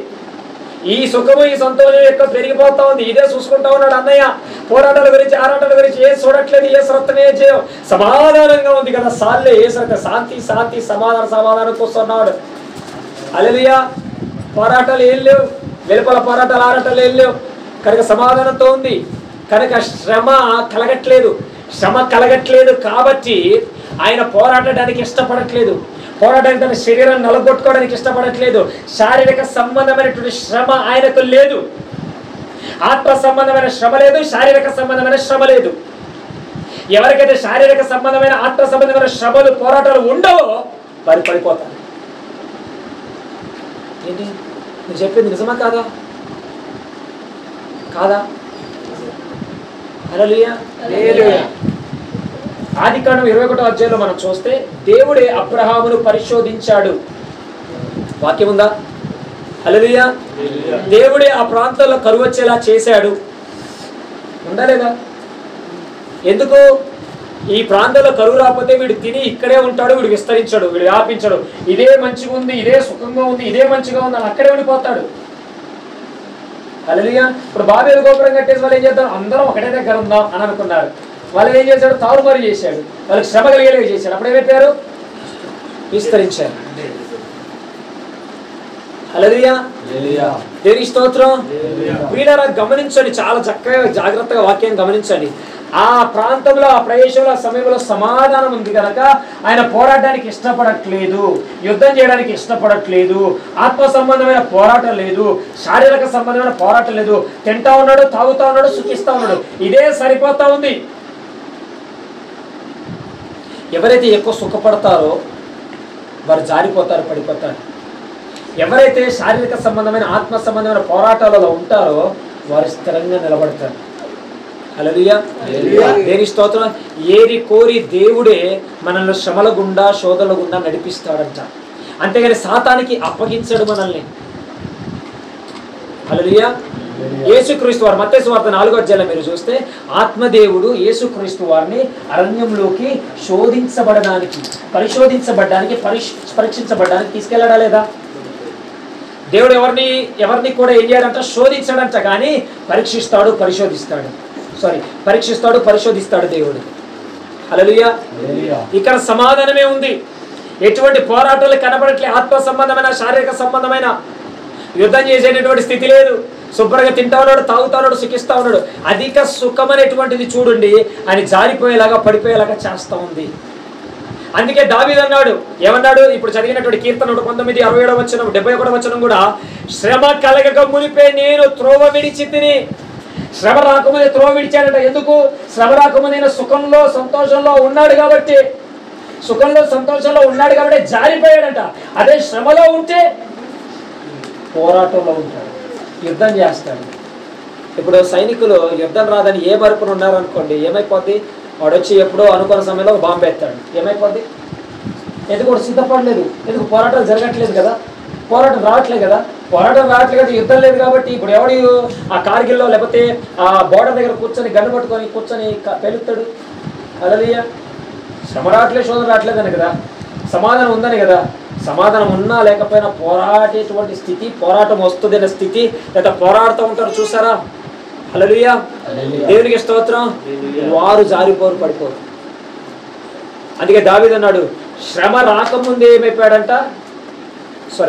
ఈ సుఖము ఈ సంతోషం ఎక్కువ పెరిగిపోతా ఉంది. ఇదే చూసుకుంటా ఉన్నాడు అన్నయ్య. పోరాటాల గురించి ఆరాటాల గురించి ఏం చూడట్లేదు. యేసు రక్తమే జయం. సమాధానంగా ఉంది కదా, సార్లే యేసు రక్తం. శాంతి శాంతి సమాధానం కూర్చున్నాడు. హల్లెలూయా. పోరాటాలు ఏం లేవు, వెలుపల పోరాటాలు ఆరాటాలు ఏం లేవు కనుక సమాధానంతో ఉంది. కనుక శ్రమ కలగట్లేదు కాబట్టి ఆయన పోరాడడానికి ఇష్టపడట్లేదు. పోరాటానికి తన శరీరాన్ని నలగొట్టుకోవడానికి ఇష్టపడట్లేదు. శారీరక సంబంధమైనటువంటి శ్రమ ఆయనకు లేదు. ఆత్మ సంబంధమైన శ్రమ లేదు, శారీరక సంబంధమైన శ్రమ లేదు. ఎవరికైతే శారీరక సంబంధమైన ఆత్మ సంబంధమైన శ్రమలు పోరాటాలు ఉండవో వారు పడిపోతారు. ఏంటి నేను చెప్పింది నిజమా కాదా? హల్లెలూయా. ఆదికాండం 21వ అధ్యాయంలో మనం చూస్తే దేవుడే అబ్రహామును పరిశోధించాడు. వాక్యం ఉందా? హల్లెలూయా. దేవుడే ఆ ప్రాంతంలో కరువు వచ్చేలా చేశాడు. ఉందా లేదా? ఎందుకు? ఈ ప్రాంతంలో కరువు రాకపోతే వీడు తిని ఇక్కడే ఉంటాడు, వీడు విస్తరించాడు, వీడు వ్యాపించాడు. ఇదే మంచిగా ఉంది, ఇదే సుఖంగా ఉంది, ఇదే మంచిగా ఉంది అని అక్కడే ఉండిపోతాడు. హల్లెలూయా. ఇప్పుడు బాబేలు గోపురం కట్టేసి వాళ్ళు ఏం చేద్దాం, అందరం ఒకటే దగ్గర ఉందాం అని అనుకున్నారు. వాళ్ళు ఏం చేశాడు? తారుమారు చేశాడు, వాళ్ళకి శ్రమ కలిగేలా చేశాడు. అప్పుడు ఏమైపోయారు? విస్తరించారు. హల్లెలూయా. దేవుని స్తోత్రం. వీళ్ళరా గమనించండి, చాలా చక్కగా జాగ్రత్తగా వాక్యాన్ని గమనించండి. ఆ ప్రాంతంలో ఆ ప్రదేశంలో ఆ సమయంలో సమాధానం ఉంది కనుక ఆయన పోరాడడానికి ఇష్టపడట్లేదు, యుద్ధం చేయడానికి ఇష్టపడట్లేదు. ఆత్మ సంబంధమైన పోరాటం లేదు, శారీరక సంబంధమైన పోరాటం లేదు. తింటా ఉన్నాడు, తాగుతా ఉన్నాడు, సుఖిస్తా ఉన్నాడు. ఇదే సరిపోతా ఉంది. ఎవరైతే ఎక్కువ సుఖపడతారో వారు జారిపోతారు, పడిపోతారు. ఎవరైతే శారీరక సంబంధమైన ఆత్మ సంబంధమైన పోరాటాలలో ఉంటారో వారు స్థిరంగా నిలబడతారు. హల్లెలూయా. దేని స్తోత్రం. ఏరి కోరి దేవుడే మనల్ని శ్రమల గుండా శోధనల గుండా నడిపిస్తాడంట. అంతేగాని సాతానికి అప్పగించడు మనల్ని. హల్లెలూయా. యేసుక్రీస్తు వారు మత్తయి సువార్త 4వ అధ్యాయంలో మీరు చూస్తే ఆత్మదేవుడు యేసుక్రీస్తు వారిని అరణ్యంలోకి శోధించబడడానికి, పరిశోధించబడడానికి, పరీక్షించబడడానికి తీసుకెళ్ళడా లేదా? దేవుడు ఎవరిని కూడా ఏం చేయడంట? శోధించడంట. కానీ పరీక్షిస్తాడు, పరిశోధిస్తాడు దేవుడు. హల్లెలూయా. ఇక్కడ సమాధానమే ఉంది. ఎటువంటి పోరాటాలు కనబడట్లే. ఆత్మ సంబంధమైన శారీరక సంబంధమైన యుద్ధం చేసేటటువంటి స్థితి లేదు. శుభ్రంగా తింటా ఉన్నాడు, తాగుతా ఉన్నాడు, సుఖిస్తా ఉన్నాడు. అధిక సుఖం అనేటువంటిది చూడండి ఆయన జారిపోయేలాగా పడిపోయేలాగా చేస్తా ఉంది. అందుకే దావీదు అన్నాడు, ఏమన్నాడు? ఇప్పుడు చదివినటువంటి కీర్తన 19:67 వచనం 71 వచనం కూడా, శ్రమ కలగక మునిపే నేను త్రోవ విడిచి తిని. శ్రమ రాకముందే త్రోవ విడిచాడట. ఎందుకు? శ్రమ రాకముందే ఆయన సుఖంలో సంతోషంలో ఉన్నాడు కాబట్టి, జారిపోయాడట. అదే శ్రమలో ఉంటే పోరాటంలో ఉంటాడు, యుద్ధం చేస్తాడు. ఇప్పుడు సైనికులు యుద్ధం రాదని ఏ మరుపున ఉన్నారనుకోండి, ఏమైపోద్ది? వాడు వచ్చి ఎప్పుడో అనుకున్న సమయంలో బాంబు ఎత్తాడు, ఏమైపోద్ది? ఎందుకు వాడు సిద్ధపడలేదు? ఎందుకు? పోరాటం జరగట్లేదు కదా, పోరాటం రావట్లేదు కదా. యుద్ధం లేదు కాబట్టి ఇప్పుడు ఎవడు ఆ కార్గిల్లో లేకపోతే ఆ బోర్డర్ దగ్గర గన్ను పట్టుకొని కూర్చొని పెలుస్తాడు? హల్లెలూయా. శ్రమ రావట్లేదు, శోధన రావట్లేదని కదా, సమాధానం ఉందని కదా. సమాధానం ఉన్నా లేకపోయినా పోరాటేటువంటి స్థితి, పోరాటం వస్తుందనే స్థితి, లేదా పోరాడుతూ ఉంటారు చూసారా? హల్లెలూయా. దేవునికి స్తోత్రం. వారు జారిపోరు, పడిపోరు. అందుకే దావీదు అన్నాడు, శ్రమ రాకముందే ఏమైపోయాడంట?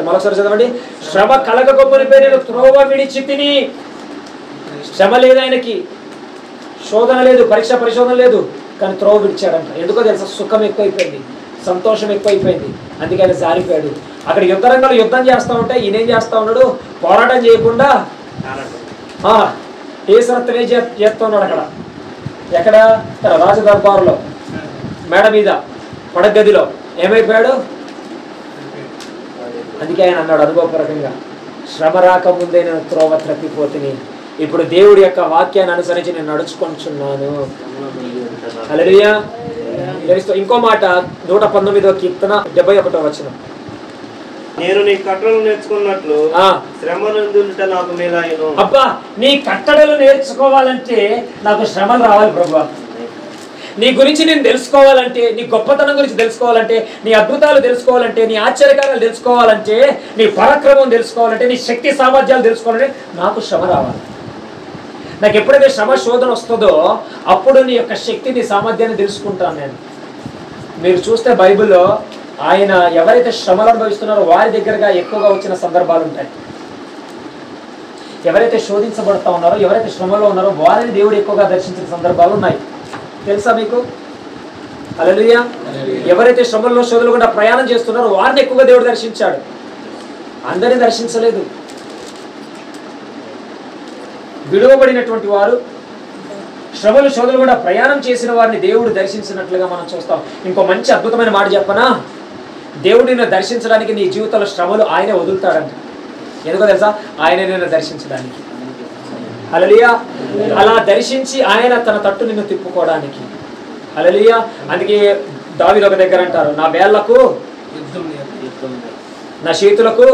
మరొకసారి చదవండి. శ్రమ కలగకపోతే నేను త్రోవ విడిచి తిని. శ్రమ లేదు ఆయనకి, శోధన లేదు, పరిశోధన లేదు, కానీ త్రోవ విడిచాడంట. ఎందుకో తెలుసా? సుఖం ఎక్కువైపోయింది, సంతోషం ఎక్కువైపోయింది. అందుకే ఆయన జారిపోయాడు. అక్కడ యుద్ధ రంగంలో యుద్ధం చేస్తూ ఉంటే ఈయనేం చేస్తా ఉన్నాడు? పోరాటం చేయకుండా ఏసరత్వమే చేస్తూ ఉన్నాడు. ఎక్కడ? రాజదర్బారులో మేడ మీద పడగదిలో ఏమైపోయాడు? అందుకే ఆయన అన్నాడు అనుభవపూర్వకంగా, శ్రమ రాకముందే నేను త్రోవ త్రప్పిపోతుని, ఇప్పుడు దేవుడి యొక్క వాక్యాన్ని అనుసరించి నేను నడుచుకుంటున్నాను. హల్లెలూయా. ఇంకో మాట 119వ కీర్తన 71వ వచనం. నేను నీ కట్టడలు నేర్చుకున్నట్లు శ్రమనందుట నాకు మేలాయను. అబ్బా, నీ కట్టడలు నేర్చుకోవాలంటే నాకు శ్రమలు రావాలి ప్రభువా. నీ గురించి నేను తెలుసుకోవాలంటే, నీ గొప్పతనం గురించి తెలుసుకోవాలంటే, నీ అద్భుతాలు తెలుసుకోవాలంటే, నీ ఆశ్చర్యకారాలు తెలుసుకోవాలంటే, నీ పరాక్రమం తెలుసుకోవాలంటే, నీ శక్తి సామర్థ్యాలు తెలుసుకోవాలంటే నాకు శ్రమ రావాలి. నాకు ఎప్పుడైతే శ్రమ శోధన వస్తుందో అప్పుడు నీ యొక్క శక్తి, నీ సామర్థ్యాన్ని తెలుసుకుంటాను నేను. మీరు చూస్తే బైబిల్లో ఆయన ఎవరైతే శ్రమలు అనుభవిస్తున్నారో వారి దగ్గరగా ఎక్కువగా వచ్చిన సందర్భాలు ఉంటాయి. ఎవరైతే శోధించబడతా ఉన్నారో, ఎవరైతే శ్రమలో ఉన్నారో వారిని దేవుడు ఎక్కువగా దర్శించిన సందర్భాలు ఉన్నాయి. తెలుసా మీకు? హల్లెలూయా. ఎవరైతే శ్రమల్లో శోధనలు కూడా ప్రయాణం చేస్తున్నారో వారిని ఎక్కువగా దేవుడు దర్శించాడు, అందరినీ దర్శించలేదు. విడువబడినటువంటి వారు, శ్రమలు శోధనలు కూడా ప్రయాణం చేసిన వారిని దేవుడు దర్శించినట్లుగా మనం చూస్తాం. ఇంకో మంచి అద్భుతమైన మాట చెప్పనా, దేవుడిని దర్శించడానికి నీ జీవితంలో శ్రమలు ఆయనే వదులుతాడంట. ఎందుకో తెలుసా? ఆయన నిన్ను దర్శించడానికి. హల్లెలూయా. అలా దర్శించి ఆయన తన తట్టు నిన్ను తిప్పుకోవడానికి. హల్లెలూయా. అందుకే దావీదు ఒక దగ్గర అంటారు, నా వేళ్లకు నా చేతులకు,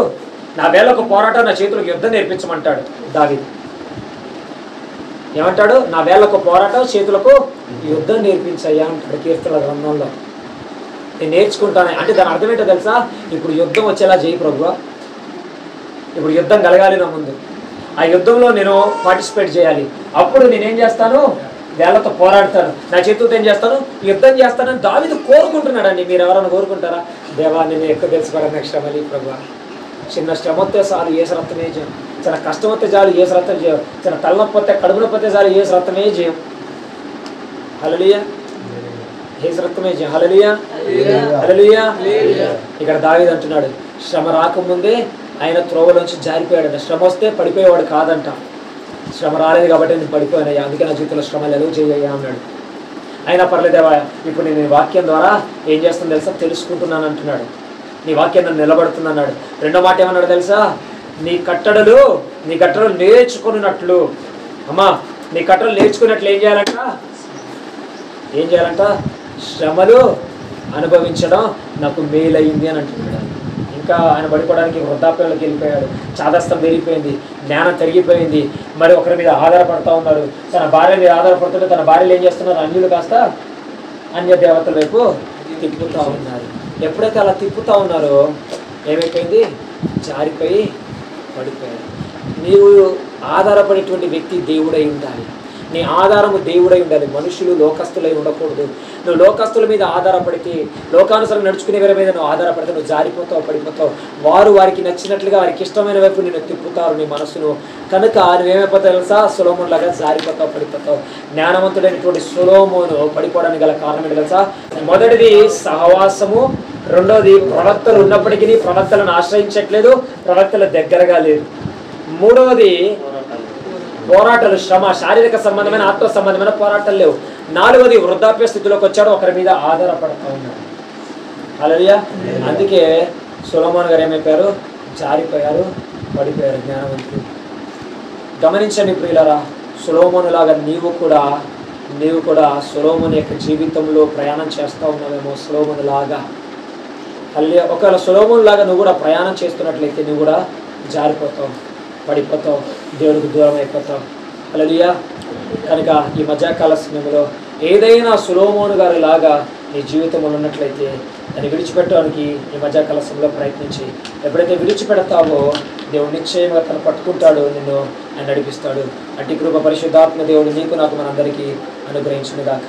నా వేళ్లకు పోరాటం, నా చేతులకు యుద్ధం నేర్పించమంటాడు దావీదు. ఏమంటాడు? నా వేళ్లకు పోరాటం, చేతులకు యుద్ధం నేర్పించయ్యా అంటాడు కీర్తనల గ్రంథంలో. నేను నేర్చుకుంటాను అంటే దాని అర్థం ఏంటో తెలుసా? ఇప్పుడు యుద్ధం వచ్చేలా చేయి ప్రభువా, ఇప్పుడు యుద్ధం కలగాలి నా ముందు, ఆ యుద్ధంలో నేను పార్టిసిపేట్ చేయాలి. అప్పుడు నేనేం చేస్తాను? వేళ్లతో పోరాడతాను, నా చేతులతో ఏం చేస్తాను? యుద్ధం చేస్తానని దావీదు కోరుకుంటున్నాడండి. మీరు ఎవరైనా కోరుకుంటారా? దేవా నేను ఎక్కువ తెలుసుకోవడం నాకు శ్రమలి ప్రభువా, చిన్న శ్రమ వస్తే చాలు ఏసు రక్తమే చేయం, చిన్న కష్టం వస్తే చాలు ఏసు రక్తం చేయం, చిన్న తలనొప్పి వస్తే కడుపు నొప్పి వస్తే చాలు ఏసు రక్తమే చేయం. హల్లెలూయా. ఏసు రక్తమే చేయం. హల్లెలూయా. హల్లెలూయా. ఇక్కడ దావీదు అంటున్నాడు, శ్రమ రాకముందే ఆయన త్రోవలోంచి జారిపోయాడంట. శ్రమ వస్తే పడిపోయేవాడు కాదంట. శ్రమ రాలేదు కాబట్టి నేను పడిపోయానయ్యా, అందుకే నా జీవితంలో శ్రమలు ఎలుగు చేయయ్యా అన్నాడు. అయినా పర్లేదేవా, ఇప్పుడు నేను ఈ వాక్యం ద్వారా ఏం చేస్తుందో తెలుసా? తెలుసుకుంటున్నాను అంటున్నాడు. నీ వాక్యం నన్ను నిలబడుతుంది అన్నాడు. రెండో మాట ఏమన్నాడు తెలుసా? నీ కట్టడలు నేర్చుకున్నట్లు. అమ్మా, నీ కట్టడలు నేర్చుకున్నట్లు ఏం చేయాలంట? ఏం చేయాలంట? శ్రమలు అనుభవించడం నాకు మేలైంది అని అంటున్నాడు. ఇంకా ఆయన పడిపోవడానికి వృద్ధాప్యంలోకి వెళ్ళిపోయాడు, చాదస్తం పెరిగిపోయింది, జ్ఞానం తరిగిపోయింది, మరి ఒకరి మీద ఆధారపడతా ఉన్నారు. తన భార్య మీద ఆధారపడుతుంటే తన భార్యలు ఏం చేస్తున్నారు? అన్యులు కాస్త అన్య దేవతల వైపు తిప్పుతూ ఉన్నారు. ఎప్పుడైతే అలా తిప్పుతూ ఉన్నారో ఏమైపోయింది? జారిపోయి పడిపోయాడు. నీవు ఆధారపడేటువంటి వ్యక్తి దేవుడై ఉండాలి. నీ ఆధారము దేవుడై ఉండాలి, మనుషులు లోకస్తులై ఉండకూడదు. నువ్వు లోకస్తుల మీద ఆధారపడితే, లోకానుసారం నడుచుకునే వారి మీద నువ్వు ఆధారపడితే నువ్వు జారిపోతావు, పడిపోతావు. వారు వారికి నచ్చినట్లుగా వారికి ఇష్టమైన వైపు నిన్ను తిప్పుతారు నీ మనసును. కనుక నువ్వేమైపోతావు తెలుసా? సొలొమోను లాగా జారిపోతావు, పడిపోతావు. జ్ఞానవంతుడైనటువంటి సొలొమోను పడిపోవడానికి గల కారణం ఏంటి తెలుసా? మొదటిది సహవాసము, రెండోది ప్రవక్తలు ఉన్నప్పటికీ ప్రవక్తలను ఆశ్రయించట్లేదు, ప్రవక్తల దగ్గరగా లేదు. మూడవది పోరాటాలు, శ్రమ, శారీరక సంబంధమైన ఆత్మ సంబంధమైన పోరాటాలు లేవు. నాలుగవది వృద్ధాప్య స్థితిలోకి వచ్చాడు, ఒకరి మీద ఆధారపడతా ఉన్నాడు. హల్లెలూయా. అందుకే సొలొమోను గారు ఏమైపోయారు? జారిపోయారు, పడిపోయారు. జ్ఞానవంతులు. గమనించండి ప్రియులారా, సొలొమోను లాగా నీవు కూడా సొలొమోను యొక్క జీవితంలో ప్రయాణం చేస్తూ ఉన్నావేమో. సొలొమోను లాగా హల్లెలూయా. ఒకవేళ సొలొమోను లాగా నువ్వు కూడా ప్రయాణం చేస్తున్నట్లయితే నువ్వు కూడా జారిపోతావు, పడిపోతావు, దేవుడికి దూరం అయిపోతావు. హల్లెలూయా. కనుక ఈ మధ్యకాల సమయంలో ఏదైనా సొలొమోను గారి లాగా నీ జీవితంలో ఉన్నట్లయితే దాన్ని విడిచిపెట్టడానికి ఈ మధ్యకాల సమయంలో ప్రయత్నించి, ఎప్పుడైతే విడిచిపెడతావో దేవుడు నిశ్చయంగా తను పట్టుకుంటాడు, నిన్ను ఆయన నడిపిస్తాడు. అట్టి కృప పరిశుద్ధాత్మ దేవుడు నీకు నాకు మనందరికీ అనుగ్రహించును గాక.